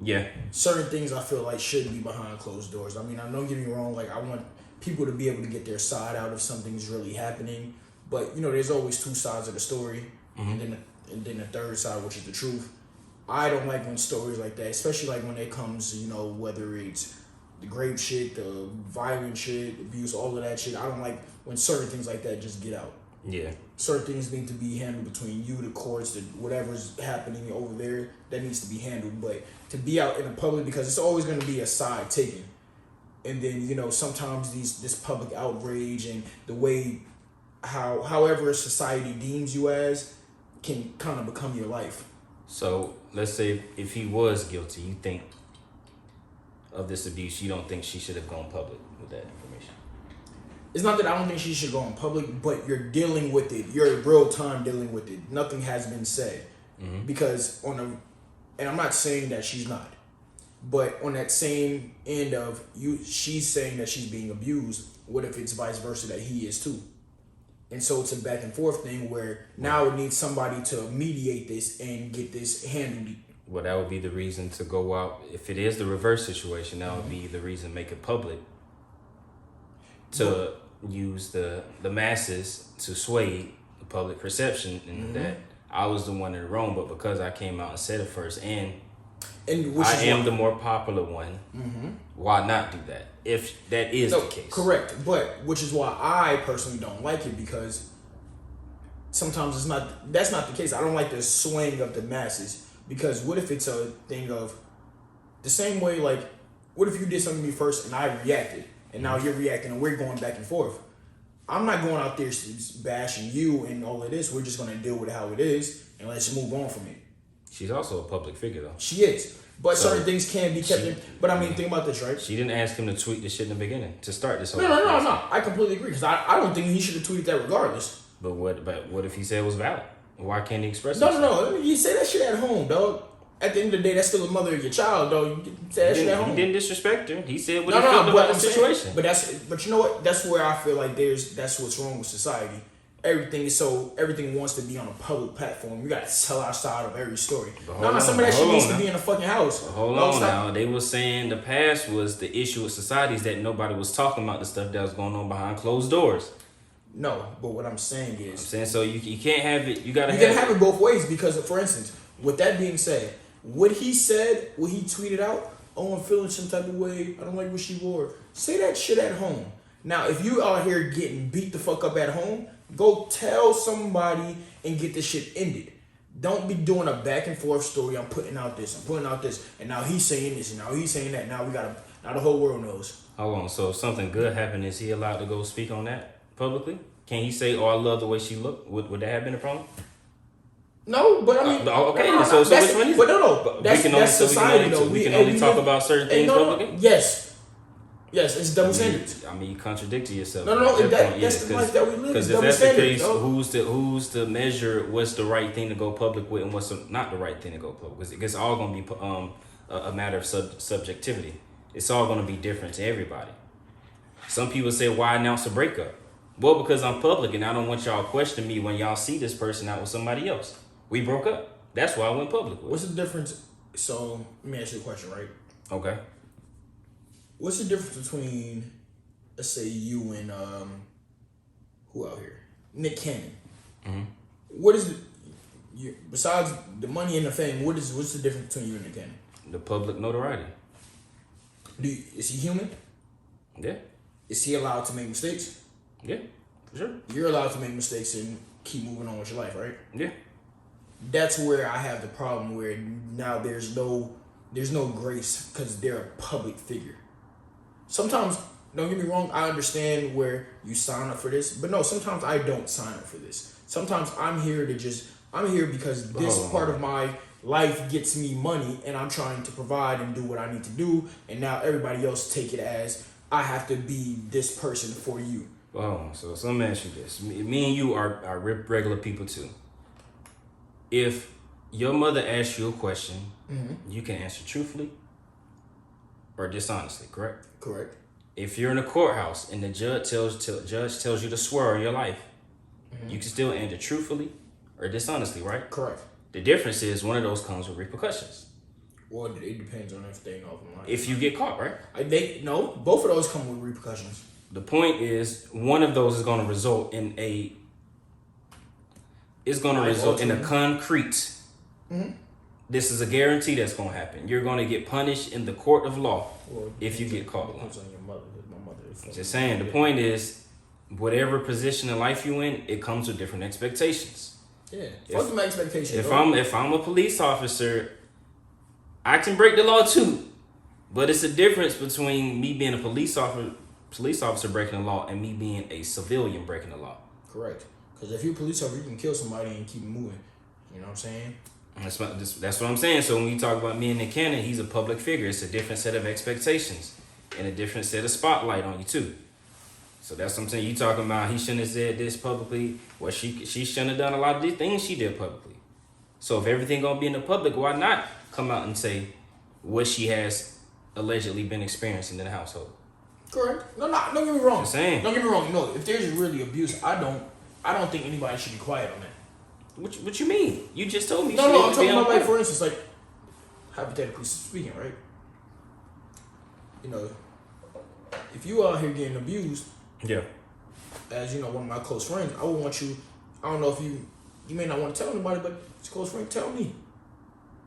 Yeah. Certain things I feel like shouldn't be behind closed doors. I mean, don't get me wrong, like I want people to be able to get their side out if something's really happening. But, you know, there's always two sides of the story. And then the third side, which is the truth. I don't like when stories like that, especially like when it comes, you know, whether it's the grape shit, the violent shit, abuse, all of that shit. I don't like when certain things like that just get out. Yeah. Certain things need to be handled between you, the courts, whatever's happening over there, that needs to be handled. But to be out in the public, because it's always going to be a side taken. And then, you know, sometimes this public outrage and the way however society deems you as can kind of become your life. So let's say if he was guilty, you think of this abuse, you don't think she should have gone public with that information? It's not that I don't think she should go in public, but you're dealing with it. You're in real time dealing with it. Nothing has been said. Because and I'm not saying that she's not, but on that same end of she's saying that she's being abused. What if it's vice versa, that he is too? And so it's a back and forth thing where now it needs somebody to mediate this and get this handled. Well, that would be the reason to go out. If it is the reverse situation, that would be the reason to make it public. To use the masses to sway the public perception and that I was the one in the wrong, but because I came out and said it first and I am the more popular one, why not do that? If that is the case. Correct. But which is why I personally don't like it, because sometimes that's not the case. I don't like the swaying of the masses. Because what if it's a thing of the same way, like, what if you did something to me first and I reacted, and now you're reacting and we're going back and forth? I'm not going out there bashing you and all of this. We're just going to deal with how it is and let's move on from it. She's also a public figure, though. She is. But certain things can be kept in. But I mean, think about this, right? She didn't ask him to tweet this shit in the beginning to start this whole. No. I completely agree because I don't think he should have tweeted that regardless. But what if he said it was valid? Why can't he express No. himself? You say that shit at home, dog. At the end of the day, that's still the mother of your child, though. You can say that shit at home. He didn't disrespect her. He said what he felt about the situation. But you know what? That's where I feel like that's what's wrong with society. Everything wants to be on a public platform. We gotta tell our side of every story. Some of that shit needs to be in a fucking house. Hold on now. They were saying the past was the issue with societies that nobody was talking about the stuff that was going on behind closed doors. No, but what I'm saying is, so you can't have it. You can have it both ways because, for instance, with that being said, what he tweeted out, oh, I'm feeling some type of way, I don't like what she wore. Say that shit at home. Now, if you out here getting beat the fuck up at home, go tell somebody and get this shit ended. Don't be doing a back and forth story. I'm putting out this, and now he's saying this, and now he's saying that. Now the whole world knows. Hold on. So if something good happened, is he allowed to go speak on that publicly? Can he say, "Oh, I love the way she looked"? Would that have been a problem? No, but I mean, okay. No, so which one is it? But no. That's society, though. We can only talk about certain things publicly. Yes, it's double standards. I mean, you contradicted yourself. That's the life that we live. Because if that's the case, who's to measure what's the right thing to go public with and what's not the right thing to go public with? Because it's all going to be a matter of subjectivity. It's all going to be different to everybody. Some people say, why announce a breakup? Well, because I'm public and I don't want y'all to question me when y'all see this person out with somebody else. We broke up. That's why I went public with. What's the difference? So, let me ask you a question, right? Okay. What's the difference between, let's say, you and, who out here? Nick Cannon. Mm-hmm. What is besides the money and the fame, what's the difference between you and Nick Cannon? The public notoriety. Is he human? Yeah. Is he allowed to make mistakes? Yeah, for sure. You're allowed to make mistakes and keep moving on with your life, right? Yeah. That's where I have the problem where now there's no grace because they're a public figure. Sometimes, don't get me wrong, I understand where you sign up for this, but no, sometimes I don't sign up for this. Sometimes I'm here because this part of my life gets me money and I'm trying to provide and do what I need to do, and now everybody else take it as I have to be this person for you. Well, so let me ask you this. Me and you are regular people too. If your mother asks you a question, mm-hmm. you can answer truthfully or dishonestly, correct? Correct. If you're in a courthouse and the judge tells you to swear on your life, mm-hmm. you can still answer truthfully or dishonestly, right? Correct. The difference is one of those comes with repercussions. Well, it depends on if they know. If you get caught, right? Both of those come with repercussions. The point is, one of those is going to result in a concrete. Mm-hmm. This is a guarantee that's going to happen. You're going to get punished in the court of law if you get caught. Depends on your mother. My mother is just saying. The point is, whatever position in life you in, it comes with different expectations. Yeah. Fuck my expectations. If I'm a police officer, I can break the law too, but it's a difference between me being a police officer breaking the law and me being a civilian breaking the law. Correct. Because if you're a police officer, you can kill somebody and keep moving. You know what I'm saying? That's what I'm saying. So when we talk about me and Nick Cannon, he's a public figure. It's a different set of expectations and a different set of spotlight on you too. So that's what I'm saying. You talking about he shouldn't have said this publicly. Well, she shouldn't have done a lot of these things she did publicly. So if everything gonna be in the public, why not come out and say what she has allegedly been experiencing in the household? Correct. No, don't get me wrong. Just saying. Don't get me wrong. No, if there's really abuse, I don't think anybody should be quiet on that. What you mean? You just told me. No, I'm talking about, like, for instance, like, hypothetically speaking, right? You know, if you out here getting abused, yeah, as you know, one of my close friends, I would want you. I don't know if you may not want to tell anybody, but it's a close friend. Tell me.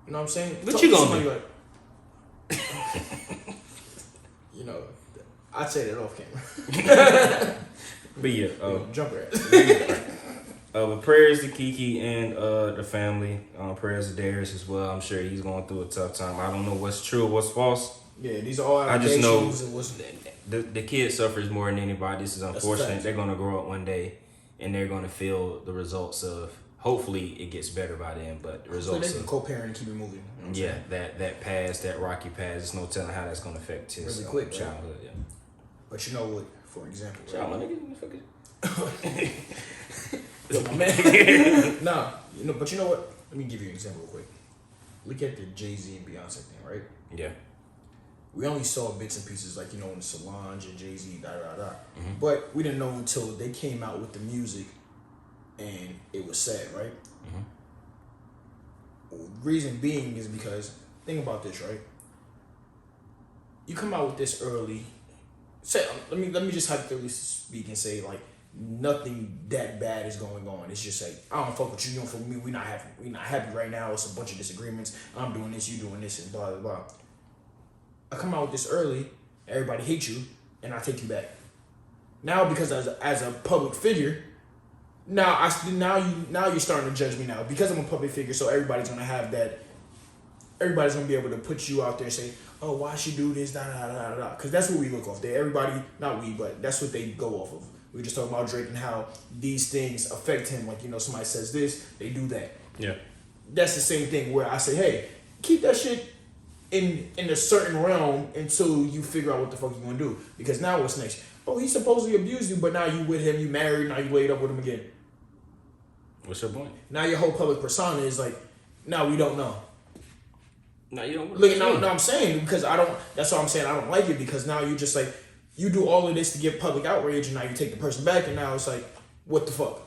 You know what I'm saying? What you gonna do? Like, you know, I'd say that off camera. But yeah, jump right. But prayers to Keke and the family. Prayers to Darius as well. I'm sure he's going through a tough time. I don't know what's true or what's false. Yeah, these are all I just know the kid suffers more than anybody. This is unfortunate. They're going to grow up one day and they're going to feel the results of hopefully it gets better by then. But the results. So they can co-parent and keep it moving. You know yeah, that past, that rocky past. There's no telling how that's gonna affect his really quick childhood. Right? Yeah. But you know what? For example, Shout out, nigga. Yo, my man. Nah, but you know what? Let me give you an example real quick. Look at the Jay-Z and Beyonce thing, right? Yeah. We only saw bits and pieces like, when Solange and Jay-Z, da-da-da. Mm-hmm. But we didn't know until they came out with the music and it was sad, right? Mm-hmm. Well, reason being is because, think about this, right? You come out with this early, say, let me just hypothetically speak and say, like, nothing that bad is going on. It's just like, I don't fuck with you, you don't fuck with me, we not happy right now, it's a bunch of disagreements, I'm doing this, you doing this, and blah, blah, blah. I come out with this early, everybody hates you, and I take you back. Now, because as a public figure, now you're starting to judge me now. Because I'm a public figure, so everybody's gonna have that, everybody's gonna be able to put you out there and say, oh, why she do this, da da da da da. Because that's what we look off. Everybody, not we, but that's what they go off of. We were just talking about Drake and how these things affect him. Like, somebody says this, they do that. Yeah. That's the same thing where I say, hey, keep that shit in a certain realm until you figure out what the fuck you gonna do. Because now what's next? Oh, he supposedly abused you, but now you with him, you married, now you laid up with him again. What's your point? Now your whole public persona is like, now we don't know. No, you don't. Look, no, I'm saying because I don't. That's what I'm saying. I don't like it because now you just like you do all of this to get public outrage, and now you take the person back, and now it's like, what the fuck?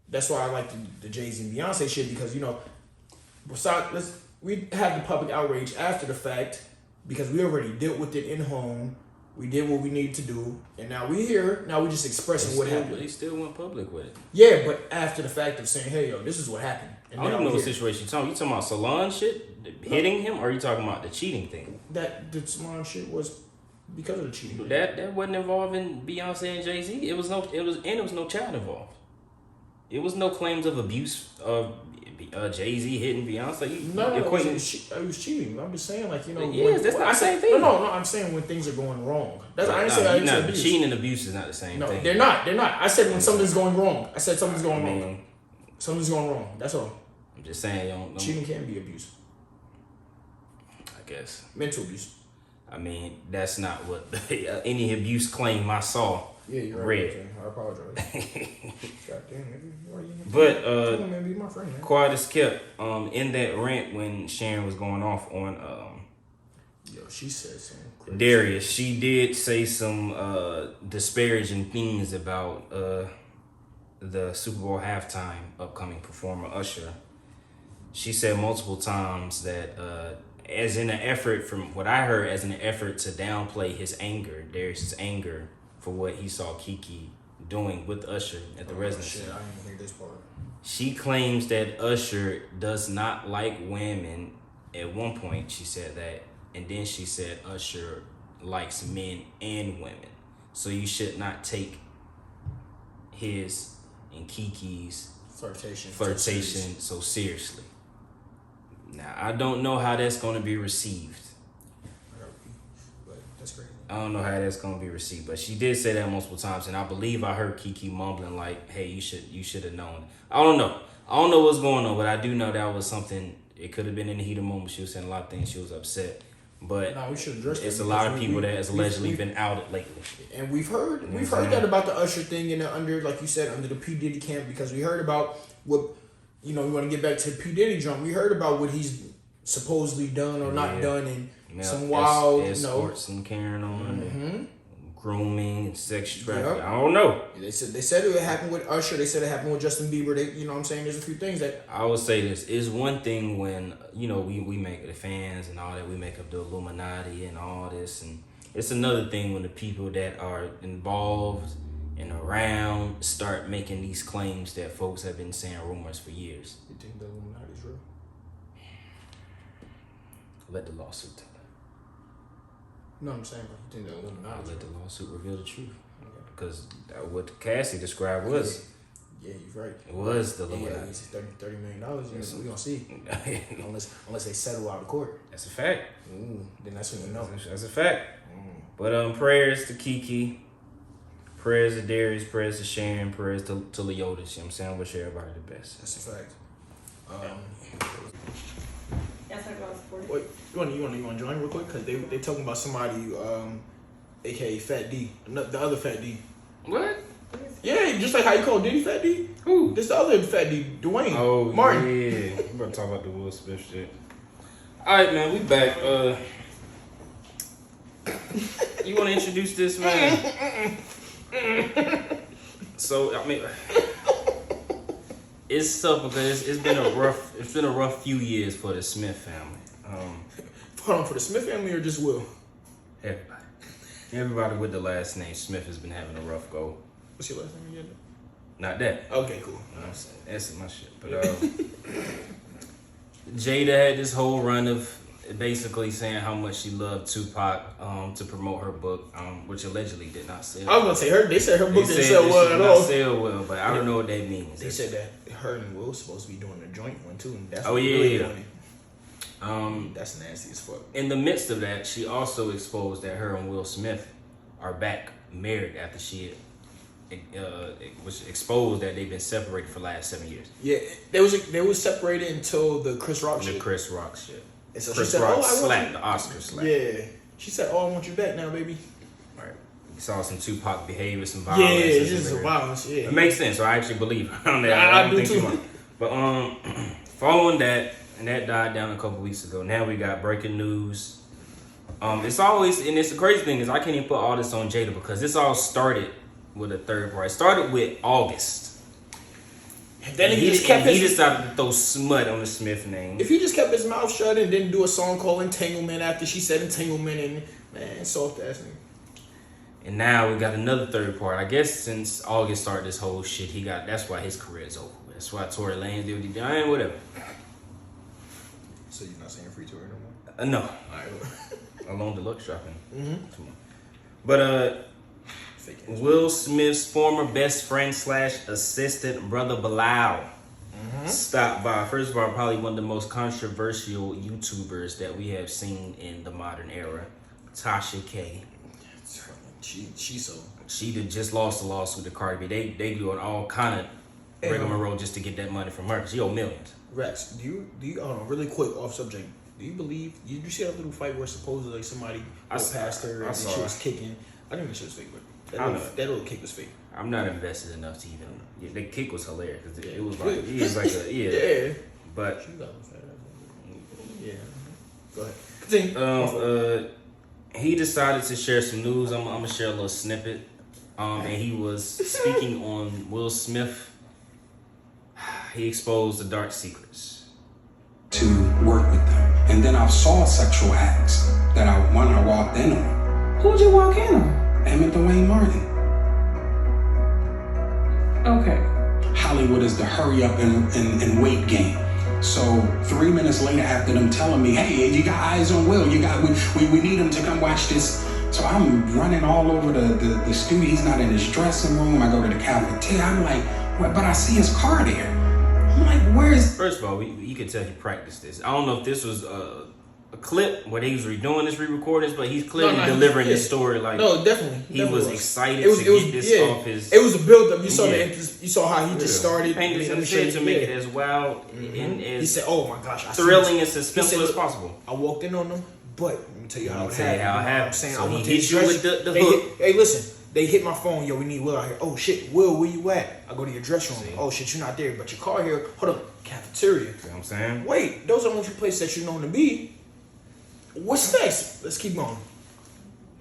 That's why I like the Jay-Z and Beyonce shit because besides we have the public outrage after the fact because we already dealt with it in home. We did what we needed to do, and now we here. Now we just expressing what happened. He still went public with it. Yeah, but after the fact of saying, "Hey, yo, this is what happened." And I don't even know what situation you're talking. You talking about Solange shit hitting him, or are you talking about the cheating thing? That the Solange shit was because of the cheating. That wasn't involving Beyonce and Jay-Z. It was no child involved. It was no claims of abuse of Jay-Z hitting Beyonce. No, it was cheating. I'm just saying, like, Yes, that's not the same thing. No, I'm saying when things are going wrong. I didn't say abuse. Cheating and abuse is not the same thing. No, they're not. I said when something's going wrong. I said something's going wrong. Something's going wrong. That's all. I'm just saying, cheating can be abuse. I guess. Mental abuse. I mean, that's not what any abuse claim I saw. Yeah, you're right. Read. Okay. I apologize. Goddamn, nigga. But my friend, man. quiet as kept. In that rant when Sharon was going off on yo, she said something crazy. Darius, she did say some disparaging things about the Super Bowl halftime upcoming performer Usher. She said multiple times that as in an effort, from what I heard, as an effort to downplay his anger, Darius's anger for what he saw Keke doing with Usher at the residency. Shit, I didn't hear this part. She claims that Usher does not like women. At one point, she said that, and then she said Usher likes men and women. So you should not take his and Keke's flirtation so seriously. Now, I don't know how that's going to be received. But that's great. I don't know how that's going to be received, but she did say that multiple times, and I believe I heard Keke mumbling like, "Hey, you should have known." I don't know what's going on, but I do know that was something. It could have been in the heat of the moment. She was saying a lot of things. She was upset, but we should address it's a lot of people that has allegedly been outed lately. And we've heard that about the Usher thing in under, like you said, under the P Diddy camp, because we heard about what. We want to get back to P Diddy jump. We heard about what he's supposedly done or not done, and some wild, escorts and carrying on, grooming, and sex trafficking. Yep. I don't know. They said it happened with Usher. They said it happened with Justin Bieber. What I'm saying? There's a few things that I would say this is one thing when we make the fans and all that. We make up the Illuminati and all this, and it's another thing when the people that are involved and around start making these claims that folks have been saying rumors for years. You think the Illuminati's real? Let the lawsuit tell it. No, I'm saying, but you think the Illuminati's let the real? lawsuit reveal the truth. Because what Cassie described was. Yeah, you're right. It was the Illuminati. Yeah, it's $30 million. We're going to see. unless they settle out of court. That's a fact. Then that's when you know. That's a fact. But prayers to Keke. Prayers to Darius, prayers to Sharon, prayers to Leotis. You know what I'm saying? I wish everybody the best. That's a fact. That's what I was for. Wait, you want to join real quick? Cause they talking about somebody, aka Fat D, the other Fat D. What? Yeah, just like how you call Diddy Fat D. Who? This the other Fat D, Dwayne. Oh, Martin. Yeah. We about to talk about the Will Smith shit. All right, man. We back. You want to introduce this, man? So I mean, it's tough because it's been a rough few years for the Smith family. Hold on, for the Smith family or just Will? Everybody with the last name Smith has been having a rough go. What's your last name again? Not that. Okay, cool. You know what I'm saying? That's my shit. But Jada had this whole run of basically saying how much she loved Tupac to promote her book, which allegedly did not sell. I was gonna say they said her book didn't sell It well did at all. not sell well, but I don't know what that means. They said that her and Will supposed to be doing a joint one too, and that's Oh, what yeah, really yeah. doing it. That's nasty as fuck. In the midst of that, she also exposed that her and Will Smith are back married after she was exposed that they've been separated for the last 7 years. Yeah, they was separated until the Chris Rock shit. The Chris Rock shit. And so Chris she said, Rock I want slapped you. the Oscar slap. Yeah, she said, "Oh, I want you back now, baby." Right. You saw some Tupac behavior, some Yeah, violence. it's just some violence. Yeah, It makes sense. So I actually believe her on that. I don't do think too. she won. But following that, and that died down a couple weeks ago. Now we got breaking news. It's always, and it's the crazy thing is I can't even put all this on Jada because this all started with a third party. It started with August. And then he decided to throw smut on the Smith name. If he just kept his mouth shut and didn't do a song called Entanglement after she said entanglement, and man, soft ass nigga. And now we got another third part. I guess since August started this whole shit, that's why his career is over. That's why Tory Lanez did what he did. Whatever. So you're not saying free Tory no more? No. All right. Alone Deluxe dropping. But Will Smith's former best friend / assistant brother Bilal stopped by. First of all, probably one of the most controversial YouTubers that we have seen in the modern era, Tasha K. She just lost a lawsuit to Cardi B. They doing all kind of rigmarole just to get that money from her. She owe millions. Rex, do you really quick off subject? Do you believe? Did you see that little fight where supposedly somebody walked past her and she was kicking? I think the shit was fake, but that little kick was fake. I'm not invested enough to even. Yeah, the kick was hilarious because it was like he was like a yeah. But yeah, go ahead. Continue. He decided to share some news. I'm gonna share a little snippet. And he was speaking on Will Smith. He exposed the dark secrets. To work with them. And then I saw sexual acts that I walked in on. Who'd you walk in on? Emmett Dwayne Martin. Okay. Hollywood is the hurry up and wait game. So 3 minutes later after them telling me, hey, you got eyes on Will, we need him to come watch this. So I'm running all over the studio. He's not in his dressing room. I go to the cafeteria. I'm like, well, but I see his car there. I'm like, where is... First of all, you can tell he practiced this. I don't know if this was a clip where he was redoing this re-recordings, but he's clearly delivering this story like... No, definitely. He was excited to get this off his... It was a build-up. You saw you saw how he just started. Painted his to make it as wild and as he said, oh my gosh, thrilling and suspenseful as possible. I walked in on them, but let me tell you how it happened. I'm saying, So I want to hit you with the hook. Hey, listen. They hit my phone. Yo, we need Will out here. Oh shit, Will, where you at? I go to your dress room. Oh shit, you're not there, but your car here. Hold up, cafeteria. You know what I'm saying? Wait, those are the only two places that you're known to be. What's next? Let's keep going.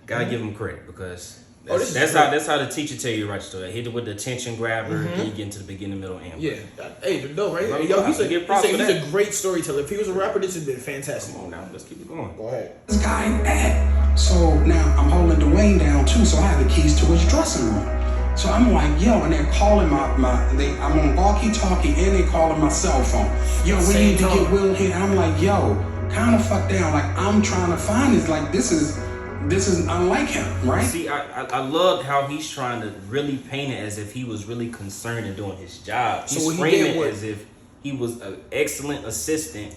Gotta give him credit because That's how the teacher tell you right story. Hit it with the attention grabber, then you get into the beginning, middle, and end. Yeah. Hey, the dope, right? Yo, he's a great storyteller. If he was a rapper, this would have been fantastic. Come on now, let's keep it going. Go ahead. This guy at? So now I'm holding Dwayne down too, so I have the keys to his dressing room. So I'm like, yo, and they're calling I'm on walkie-talkie and they're calling my cell phone. Yo, we need to get Will here. And I'm like, yo, kind of fuck down. Like, I'm trying to find this. Like, this is unlike him, right? See, I loved how he's trying to really paint it as if he was really concerned in doing his job. He's framing it as if he was an excellent assistant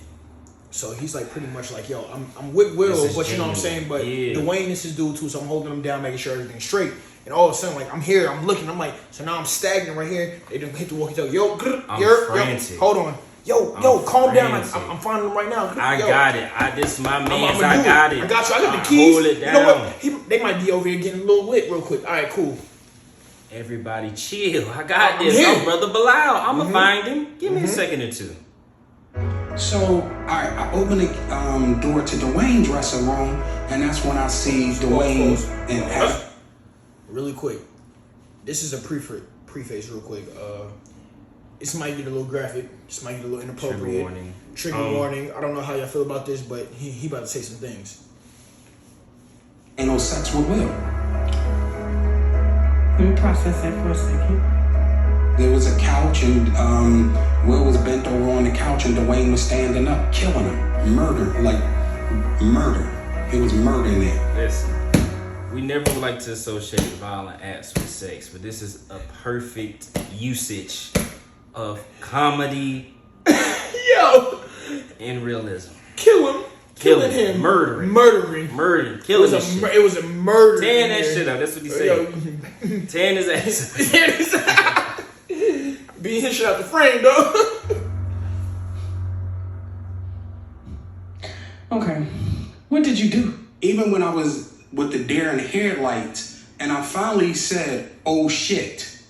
So he's like pretty much like, yo, I'm with Will, but you know what I'm saying? But Yeah. Dwayne is his dude too, so I'm holding him down, making sure everything's straight. And all of a sudden, like, I'm here, I'm looking, I'm like, so now I'm stagnant right here. They didn't hit the walkie-talkie. Yo, hold on. Yo, calm down. I'm finding him right now. I got it. This is my man's. I got it. I got you. I got the keys. Hold it down. You know what? They might be over here getting a little lit real quick. All right, cool. Everybody chill. I got this. here. Oh, Brother Bilal. I'm going to find him. Give me a second or two. So I open the door to Dwayne's dressing room, and that's when I see Dwayne and Really quick. This is a preface real quick. This might get a little graphic. This might get a little inappropriate. Trigger warning. I don't know how y'all feel about this, but he about to say some things. ain't no sex with Will. Let me process that for a second. There was a couch, and Will was bent over on the couch, and Dwayne was standing up, killing him. Murder. It was murder in there. Listen, we never like to associate violent acts with sex, but this is a perfect usage of comedy and realism. Killing him. Murdering. Killing this shit. It was a murder. Tearing that shit up. That's what he said. Tearing his ass. Being his shit out the frame, though. Okay. What did you do? Even when I was with the deer in the headlights, and I finally said, "Oh shit."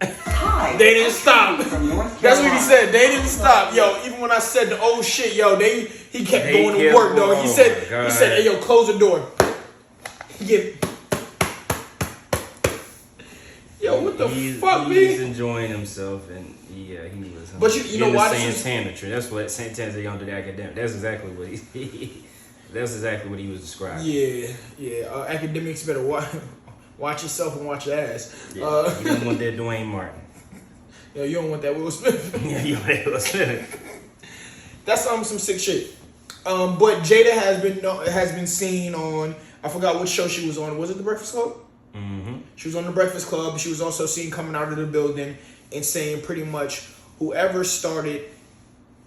Hi. They didn't stop. From North That's what he Carolina. said. They didn't stop. Yo, even when I said the oh shit, yo, he kept going to work, dog. He said, hey, yo, close the door. Yo, what the fuck, He's man? enjoying himself, and he was. But you know why? Santana tree. That's what Santana said under the academic. That's exactly what he. That's exactly what he was describing. Yeah. Academics better watch yourself and watch your ass. Yeah, you don't want that Dwayne Martin. Yo, you don't want that Will Smith. Yeah, you want that Will Smith. That's some sick shit. But Jada has been seen on, I forgot which show she was on. Was it The Breakfast Club? Mm-hmm. She was on The Breakfast Club. She was also seen coming out of the building and saying pretty much whoever started.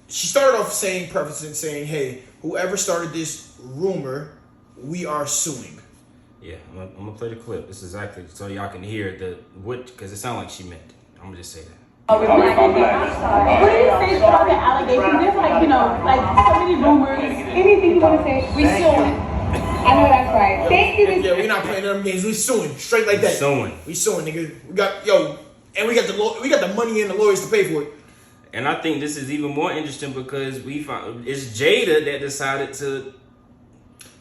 She started off prefacing saying, "Hey, whoever started this rumor, we are suing." Yeah, I'm gonna play the clip. This is exactly so y'all can hear because it sounded like she meant it. I'm gonna just say that. What do you say about the allegations? There's like so many rumors. Anything you want to say? We suing. I know that's right. Thank you. Yeah, we're not playing them games. We suing straight like that. We suing, nigga. We got we got the money and the lawyers to pay for it. And I think this is even more interesting because we found it's Jada that decided to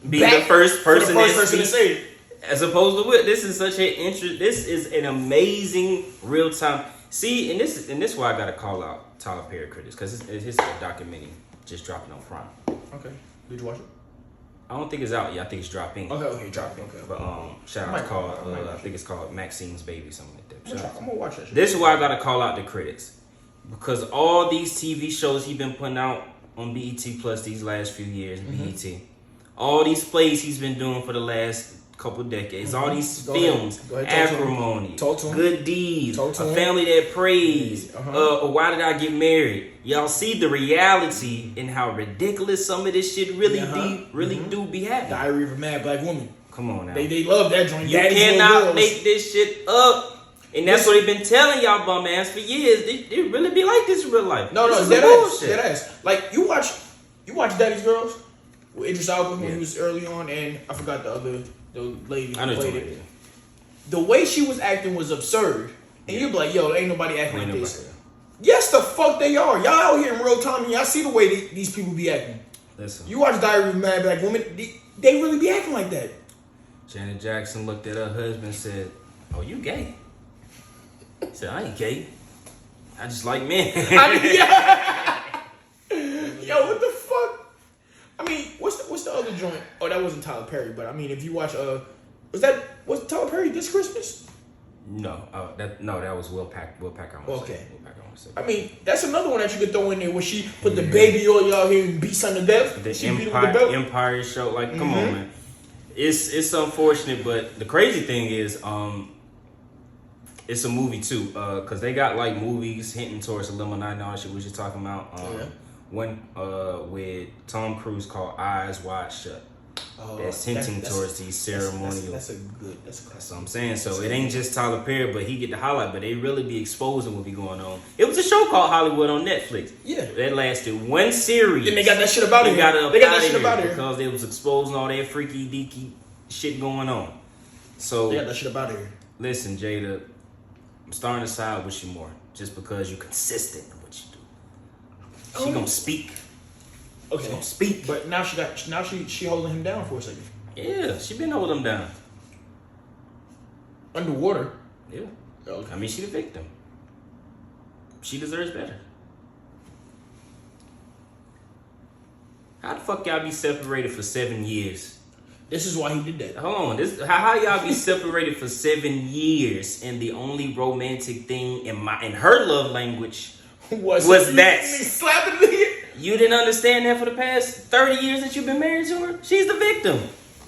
be the first person to say it, as opposed to Will. This is such an interest. This is an amazing real time. See, and this why I gotta call out Tyler Perry critics because his documentary just dropping on Prime. Okay, did you watch it? I don't think it's out yet. I think it's dropping. Okay, dropping. Okay, but shout out, I think it's called Maxine's Baby, something like that. I'm gonna watch that shit. This is why I gotta call out the critics. Because all these TV shows he's been putting out on BET Plus these last few years, BET, all these plays he's been doing for the last couple decades, all these films, Acrimony, Good Deeds, A Family That Prays, Why Did I Get Married? Y'all see the reality and how ridiculous some of this shit really do be happening. Diary of a Mad Black Woman. Come on now. They love that joint. You cannot make this shit up. And that's what they've been telling y'all bum ass for years. They really be like this in real life. No, dead ass. Like you watch Daddy's Girls with Idris Elba when he was early on, and I forgot the lady who played it. The way she was acting was absurd, and you'd be like, "Yo, ain't nobody acting like this." Yes, the fuck they are. Y'all out here in real time, and y'all see the way these people be acting. Listen, you watch Diary of a Mad Black Woman, they really be acting like that. Janet Jackson looked at her husband and said, "Oh, you gay?" He said, "I ain't gay. I just like men." Yo, what the fuck? I mean, what's the other joint? Oh, that wasn't Tyler Perry, but I mean, if you watch, was Tyler Perry This Christmas? No, that was Will Packer. Okay. I mean, that's another one that you could throw in there where she put the baby oil out here and beat son to death. The Empire show, like, come on, man. It's unfortunate, but the crazy thing is, it's a movie too, because they got like movies hinting towards Illuminati and all that shit we was just talking about. one with Tom Cruise called Eyes Wide Shut. That's hinting towards these ceremonial. That's a good. That's what I'm saying. So it ain't just Tyler Perry, but he get the highlight. But they really be exposing what be going on. It was a show called Hollywood on Netflix. Yeah, that lasted one series. Then they got that shit about it. They got that shit about it because they was exposing all that freaky deaky shit going on. So they got that shit about it. Listen, Jada, I'm starting to side with you more just because you're consistent in what you do. She gonna speak. Okay. She gonna speak. But now she holding him down for a second. Yeah, she been holding him down. Underwater. Yeah. Okay. I mean, she the victim. She deserves better. How the fuck y'all be separated for 7 years? This is why he did that. Hold on. How y'all be separated for 7 years and the only romantic thing in her love language was that slapping nigga? You didn't understand that for the past 30 years that you've been married to her? She's the victim.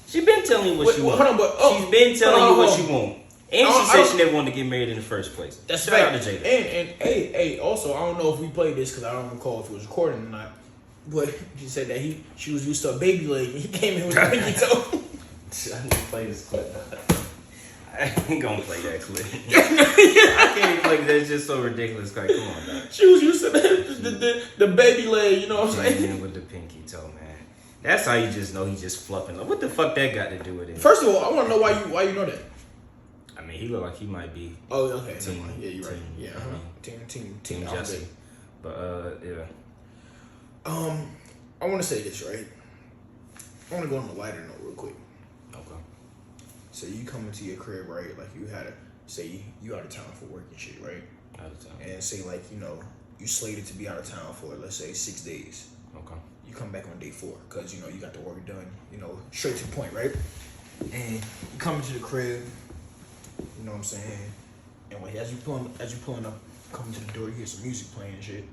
She been telling you what she wants. She's been telling you what she want. And she said she never wanted to get married in the first place. That's Shout out right. to Jada. And hey, also, I don't know if we played this because I don't recall if it was recorded or not. But she said that she was used to a baby leg and he came in with a pinky toe. I need to play this clip. I ain't gonna play that clip. I can't play that. It's just so ridiculous. Like, come on, dog. She was used to the baby leg, you know what I'm saying? With the pinky toe, man. That's how you just know he's just fluffing. Like, what the fuck that got to do with it? First of all, I want to know why you know that. I mean, he look like he might be. Oh, okay. Team, yeah, you're right. Yeah, team Jesse. But yeah. I want to say this, right? I want to go on a lighter note real quick. Okay. So you come into your crib, right? Like you had to say you out of town for work and shit, right? Out of town. And say like, you know, you slated to be out of town for, let's say, 6 days. Okay. You come back on day 4 because, you know, you got the work done, you know, straight to the point, right? And you come into the crib, you know what I'm saying? And like as you pulling up, coming to the door, you hear some music playing and shit.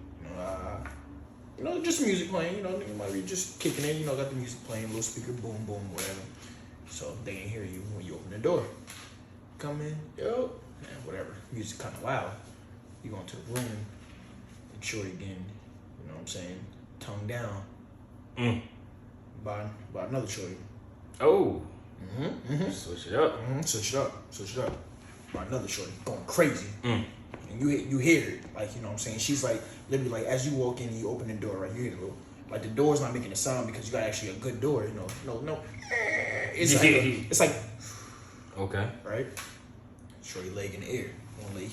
You know, just music playing, you know, nigga might be just kicking in, you know, got the music playing, little speaker, boom, boom, whatever. So they ain't hear you when you open the door. Come in, yo, man, whatever. Music kind of loud. You go into the room, and shorty again, you know what I'm saying, tongue down. By another shorty. Oh. Switch it up. Switch it up. By another shorty, going crazy. And you hear it, like, you know what I'm saying? She's like, literally, like, as you walk in and you open the door, right, you hear the little, like, the door's not making a sound because you got actually a good door, you know. No. It's like, okay. Right? Shorty leg in the air. One leg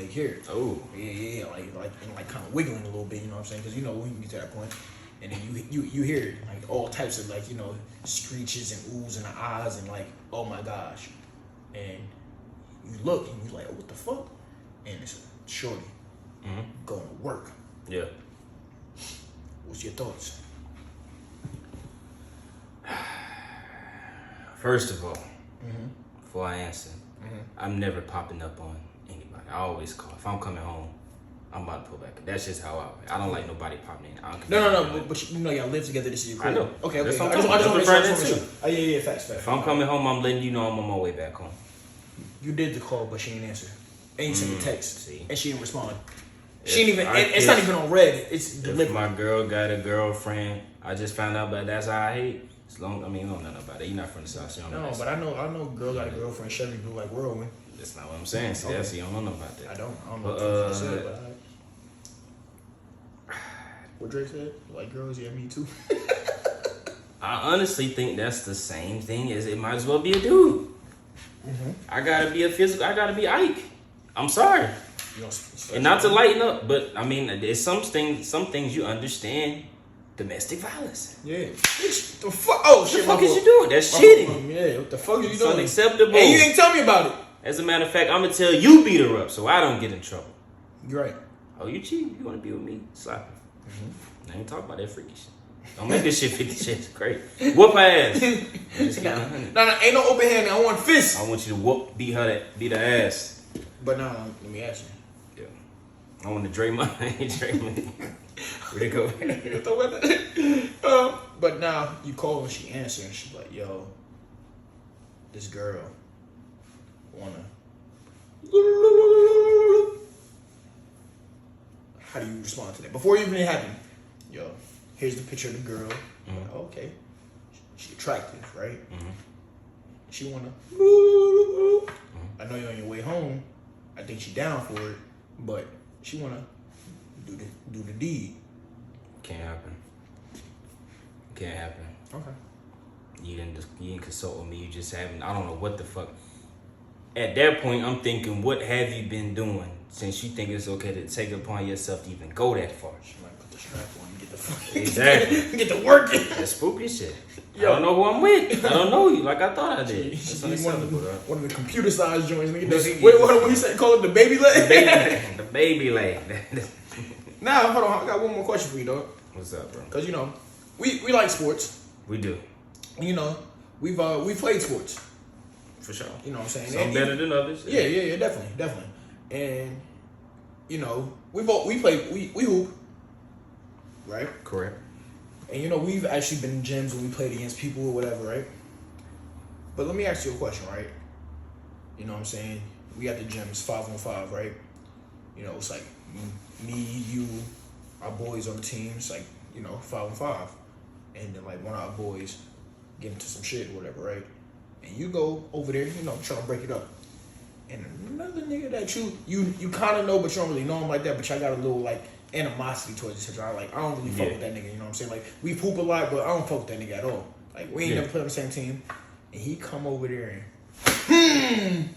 here. Oh. Yeah. Like kind of wiggling a little bit, you know what I'm saying? Because, you know, when you get to that point, and then you hear it, like, all types of, like, you know, screeches and oohs in the eyes and, like, oh, my gosh. And you look and you're like, oh, what the fuck? And it's a shorty going to work. Yeah. What's your thoughts? First of all, before I answer, I'm never popping up on anybody. I always call. If I'm coming home, I'm about to pull back. That's just how I don't like nobody popping in. No. But you know y'all live together. This is your crib. I know. Okay. That's I what just I'm want to talking make about. sure. Oh, yeah, facts. If I'm coming home, I'm letting you know I'm on my way back home. You did the call, but she didn't answer. And you sent the text, See? and she didn't respond. She didn't even. It's not even on red. It's delivered. If my girl got a girlfriend, I just found out, but that's how I hate. As long, I mean, you don't know about it. You're not from the South, so you don't know. No, but I know. Girl got a girlfriend. Chevy blue like whirlwind. That's not what I'm saying. See, that's you don't know about that. I don't know But, what you said, but what Drake said. Like girls, yeah, me too. I honestly think that's the same thing as it might as well be a dude. I gotta be a physical. I gotta be Ike. I'm sorry. And not to lighten up, but I mean, there's some things you understand. Domestic violence. Yeah. Bitch, the fuck? Oh shit! What the fuck is you doing? That's cheating. Yeah. What the fuck are you It's doing? unacceptable. And you ain't tell me about it. As a matter of fact, I'm gonna tell you beat her up so I don't get in trouble. You're right. Oh, you cheating? You wanna be with me? Slap her. I ain't talking about that freaky shit. Don't make this shit 50 Shades Great. Whoop her ass. Just count 100. No, ain't no open hand. I want fists. I want you to beat her ass. But now, let me ask you. Yeah. I want to drain my money. Where'd it go? But now you call and she answers and she's like, "Yo, this girl wanna." How do you respond to that before even it happened? yo, here's the picture of the girl. Mm-hmm. Okay, she attractive, right? Mm-hmm. She wanna. Mm-hmm. I know you're on your way home. I think she down for it, but she wanna do the deed. Can't happen. Can't happen. Okay. You didn't consult with me. You just haven't. I don't know what the fuck. At that point, I'm thinking, what have you been doing since you think it's okay to take it upon yourself to even go that far? She might put the strap on and get the fuck. Exactly. Get the work in. That's spooky shit. Yo. I don't know who I'm with. I don't know you like I thought I did. She's That's one of the computer sized joints. Nigga. Nigga, Wait, what he said? Call it the baby leg? The baby leg. Now, hold on. I got one more question for you, dog. What's up, bro? Because, you know, we like sports. We do. You know, we played sports. For sure. You know what I'm saying? Some better than others. Yeah, definitely. And, you know, we hoop. Right? Correct. And, you know, we've actually been in gyms when we played against people or whatever, right? But let me ask you a question, right? You know what I'm saying? We at the gym, it's 5-on-5, right? You know, it's like me, you, our boys on the team. It's like, you know, 5-on-5. And then, like, one of our boys get into some shit or whatever, right? And you go over there, you know, trying to break it up. And another nigga that you kind of know, but you don't really know him like that, but y'all got a little, like, animosity towards each other. Like, I don't really fuck with that nigga, you know what I'm saying? Like, we poop a lot, but I don't fuck with that nigga at all. Like, we ain't never played on the same team. And he come over there and,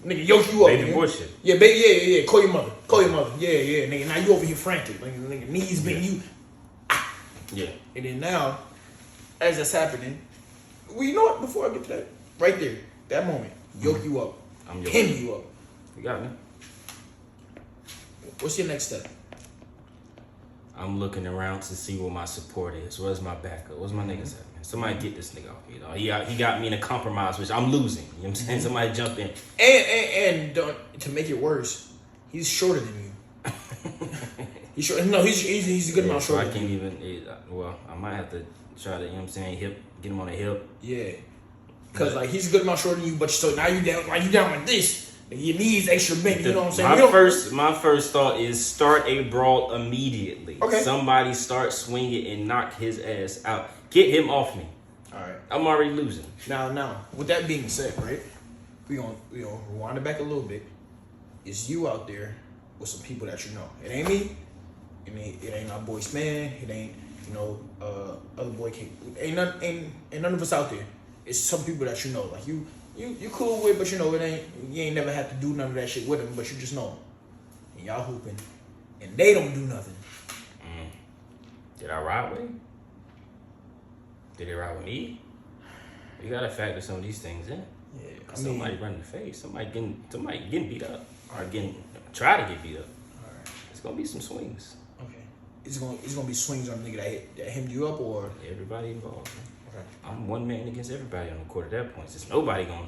nigga, yoke you up. Baby nigga. bullshit. Yeah, baby, yeah. Call your mother. Yeah, nigga. Now you over here frantic. Like, nigga, knees bend you. Yeah. And then now, as that's happening, well, you know what? Before I get to that, right there, that moment, yoke you up. I'm pin you up. You got me. What's your next step? I'm looking around to see where my support is. Where's my backup? Where's my niggas at, man? Somebody get this nigga off. You know, he got me in a compromise, which I'm losing. You know what I'm saying? Somebody jump in. And to make it worse, he's shorter than you. He's short. No, he's a good amount shorter. So I can't even. Well, I might have to try to. You know what I'm saying? Get him on the hip. Yeah. Cause like he's a good amount shorter than you, but so now you down like this. Your knees extra bent. You know what I'm saying? My first thought is start a brawl immediately. Okay. Somebody start swinging and knock his ass out. Get him off me. All right. I'm already losing. Now, with that being said, right? We gonna rewind it back a little bit. It's you out there with some people that you know. It ain't me. It ain't our boy Span. It ain't other boy Keke. Ain't none of us out there. It's some people that you know. Like you cool with, but you know you ain't never had to do none of that shit with them, but you just know them. And y'all hooping, and they don't do nothing. Did I ride with him? Did he ride with me? You gotta factor some of these things in. Yeah, Somebody running the face. Somebody getting beat up, or try to get beat up. All right. It's gonna be some swings. Okay. It's gonna be swings on the nigga that hemmed you up, or Everybody involved. Man. okay. I'm one man against everybody on the court at that point. There's nobody gonna.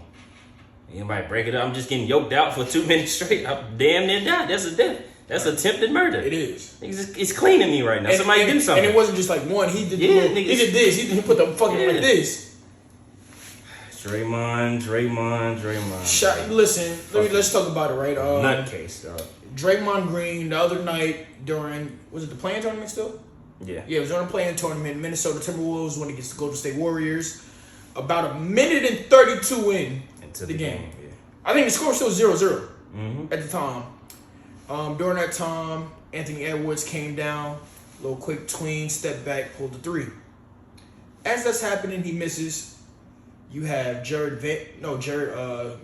Anybody break it up? I'm just getting yoked out for 2 minutes straight. I'm damn near died. That's a death. That's attempted murder. It is. It's cleaning me right now. Somebody do something. And it wasn't just like one. He did. Yeah, he did this. He put the fucking like this. Draymond. Listen, let's talk about it, right? Nutcase, dog. Draymond Green the other night during was it the playing tournament still? Yeah. Yeah, it was during the playing tournament. Minnesota Timberwolves went against the Golden State Warriors. About 1:32 into the game. Yeah. I think the score was still 0-0 Mm-hmm. at the time. During that time, Anthony Edwards came down, little quick tween, step back, pulled the three. As that's happening, he misses. You have McDaniels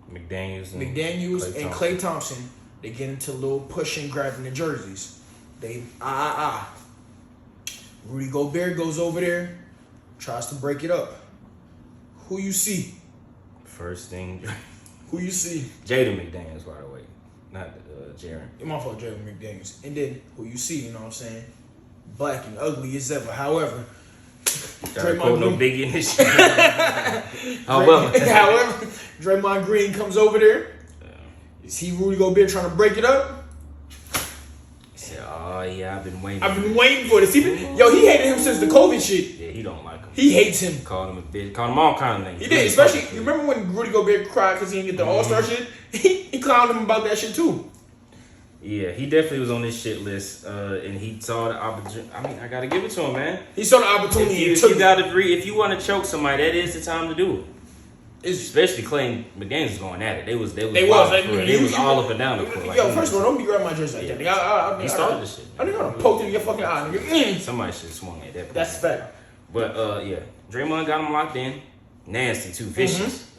and Klay Thompson. They get into a little pushing, grabbing the jerseys. They Rudy Gobert goes over there, tries to break it up. Who you see? First thing. Who you see? Jaden McDaniels, by the way. Not Jaren. My fault, Jaden McDaniels. And then who you see, you know what I'm saying? Black and ugly as ever. However, Draymond no biggie in this shit. However, Draymond Green comes over there. Is he Rudy Gobert trying to break it up? He said, "Oh yeah, I've been waiting for this. He hated him since the COVID shit. Yeah, he don't like him. He hates him. Called him a bitch. Called him all kind of names. He did, especially. You remember when Rudy Gobert cried because he didn't get the All-Star shit? He clowned him about that shit too. Yeah, he definitely was on this shit list, and he saw the opportunity. I mean, I gotta give it to him, man. He saw the opportunity. If you gotta agree, if you want to choke somebody, that is the time to do it. Especially Clay McDaniels was going at it. They was all up and down the court. Yo, first of all, don't be grabbing my jersey like that. He started this shit. I think I'm gonna poke in your fucking eye, nigga. Somebody should have swung at that point. That's a fact. But yeah, Draymond got him locked in. Nasty too, vicious.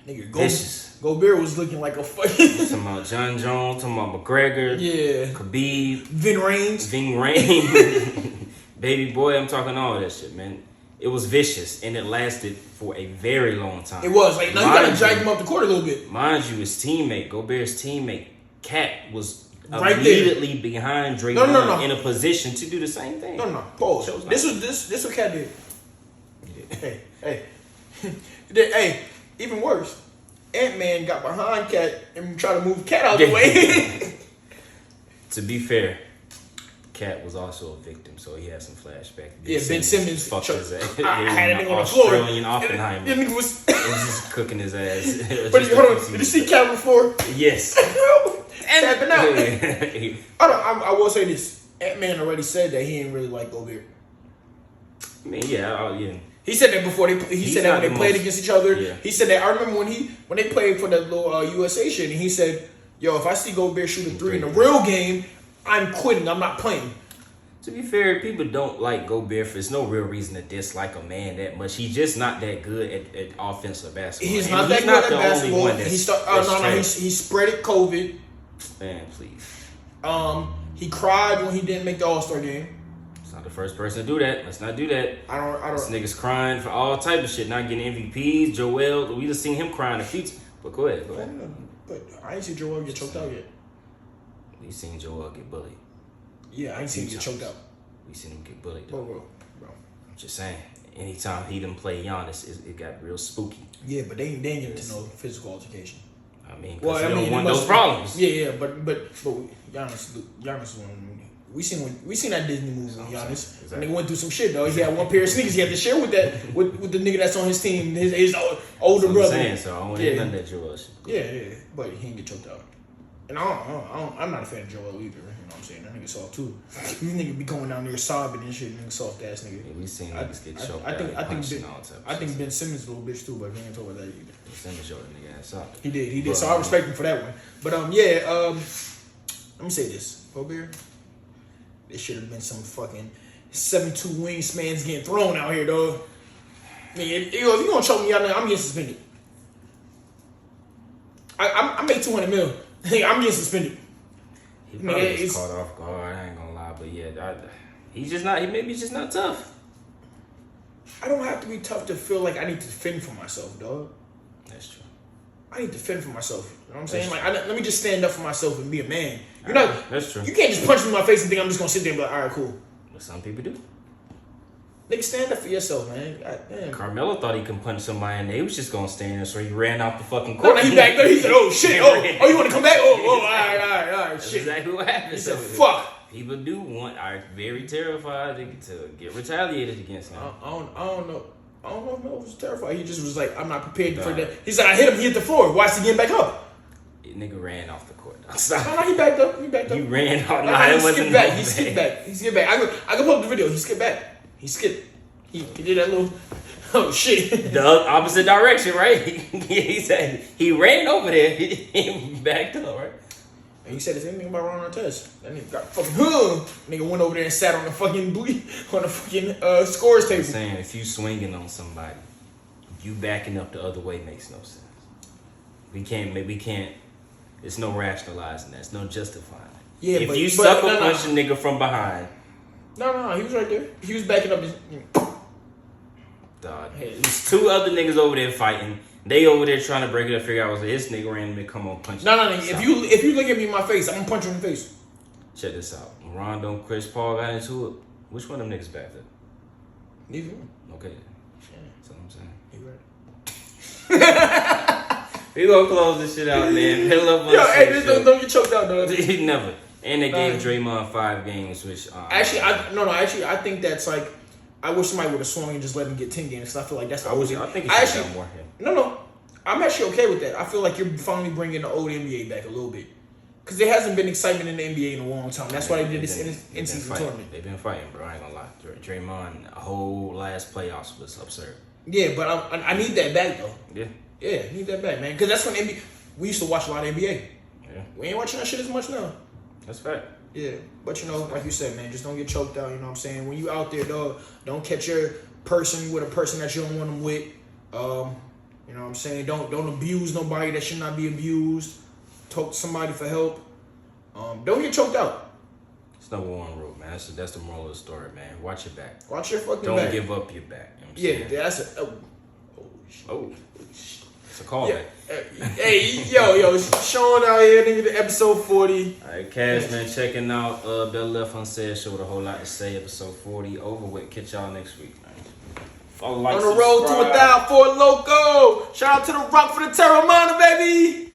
Nigga, Vicious. Gobert was looking like a fucking. Talking about John Jones, talking about McGregor, Khabib, Vin Rames, baby boy. I'm talking all that shit, man. It was vicious, and it lasted for a very long time. It was like now you gotta drag him up the court a little bit. Mind you, his teammate, Gobert's teammate, Cat, was right immediately there. behind Draymond in a position to do the same thing. No. Pause. This what Cat did. Hey. Hey, even worse. Ant-Man got behind Cat and tried to move Cat out the way. To be fair, Cat was also a victim, so he had some flashbacks. Ben Simmons fucked his ass. I had it on the floor. Australian Oppenheimer. It was just cooking his ass. But hold on, did you see Cat before? Yes. Tapping out. I will say this. Ant-Man already said that he didn't really like Gobert. I mean, yeah. He said that before he said that when they played against each other. Yeah. He said that. I remember when they played for that little USA shit, and he said, "Yo, if I see Gobert shoot a 3 in the real game, I'm quitting. I'm not playing." To be fair, people don't like Gobert. There's no real reason to dislike a man that much. He's just not that good at offensive basketball. He's not that good at basketball. He spread it COVID. Man, please. He cried when he didn't make the All-Star game. Not the first person to do that. Let's not do that. I don't. This nigga's crying for all type of shit. Not getting MVPs. Joel, we just seen him crying a few times. But go ahead. But I ain't seen Joel get choked out yet. We seen Joel get bullied. Yeah, I ain't seen him get choked out. We seen him get bullied. Bro. I'm just saying. Anytime he done play Giannis, it got real spooky. Yeah, but they didn't get into no physical altercation. I mean, because he don't want those problems. Yeah, but Giannis won. We seen that Disney movie with Giannis. Exactly. And they went through some shit though. He had one pair of sneakers he had to share with the nigga that's on his team, his older brother. I'm saying, so I don't want to hear none of that Joel shit. Yeah, but he didn't get choked out. And I'm not a fan of Joel either. You know what I'm saying? That nigga soft too. These niggas be going down there sobbing and shit. Nigga soft ass nigga. Yeah, we seen niggas get choked out. I think Ben Simmons is a little bitch too, but he ain't talk about that either. Ben Simmons showed a nigga ass up. He did. But, so I respect him for that one. But let me say this, Gobert. There should have been some fucking 7'2" wingspans getting thrown out here, dog. I mean, if you gonna choke me out there, I'm getting suspended. I make $200 million. I'm getting suspended. He probably was caught off guard. I ain't gonna lie, but yeah, he's just not. He maybe just not tough. I don't have to be tough to feel like I need to fend for myself, dog. That's true. I need to fend for myself. You know what I'm saying? Let me just stand up for myself and be a man. That's true. You can't just punch me in my face and think I'm just gonna sit there and be like, all right, cool. But some people do. Nigga, stand up for yourself, man. God damn. Carmelo thought he could punch somebody and they was just gonna stand there, so he ran out the fucking court. No, he back there. He said, "Oh shit! Oh, you want to come back? Oh, all right, That's shit." exactly what happened. He said, "Fuck." People are very terrified to get retaliated against him. I don't know. I don't know if Melo was terrified. He just was like, I'm not prepared for that. He said, I hit him, he hit the floor. Why is he getting back up? Nigga ran off the court. No, he backed up. He ran off. He skipped back. He skipped back. I can pull up the video. He skipped back. He skipped. He did that little, oh shit. The opposite direction, right? He said he ran over there. He backed up, right? And he said the same thing about Ron Artest. That nigga got fucking nigga went over there and sat on the fucking scores table. I'm saying, if you swinging on somebody, you backing up the other way makes no sense. We can't. It's no rationalizing that. It's no justifying. Yeah, if you sucker punch a nigga from behind. No, he was right there. He was backing up his. Dog. There's two other niggas over there fighting. They over there trying to break it up. Figure out was this nigga randomly come on punch. No. If you look at me in my face, I'm gonna punch you in the face. Check this out. Rondo and Chris Paul got into it. Which one of them niggas backed up? Neither one. Okay. That's what I'm saying. You right. We gonna close this shit out, man. Don't get choked out, dog. Never. And they gave Draymond 5 games, which I think that's like, I wish somebody would have swung and just let him get 10 games. Cause I feel like that's the I think it's actually more. No. I'm actually okay with that. I feel like you're finally bringing the old NBA back a little bit. Because there hasn't been excitement in the NBA in a long time. That's why they did this in-season tournament. They've been fighting, bro. I ain't gonna lie. Draymond, a whole last playoffs was absurd. Yeah, but I need that back, though. Yeah. Yeah, I need that back, man. Because that's when NBA... We used to watch a lot of NBA. Yeah. We ain't watching that shit as much now. That's fact. Yeah, but you know, like you said, man, just don't get choked out, you know what I'm saying? When you out there, dog, don't catch your person with a person that you don't want them with. You know what I'm saying? Don't abuse nobody that should not be abused. Talk to somebody for help. Don't get choked out. It's number one rule, man. That's the moral of the story, man. Watch your back. Watch your fucking Don't back. give up your back. You know what I'm Yeah, saying? that's a... Oh. It's a call yeah. back. Hey, yo, Shawn out here, nigga, episode 40. Alright, Cash, man, checking out Bell Left Unsaid Show with a whole lot to say. Episode 40 over with. Catch y'all next week, man. Follow, like, On the road to subscribe. 1,000 for Loco. Shout out to The Rock for the Terror Mind.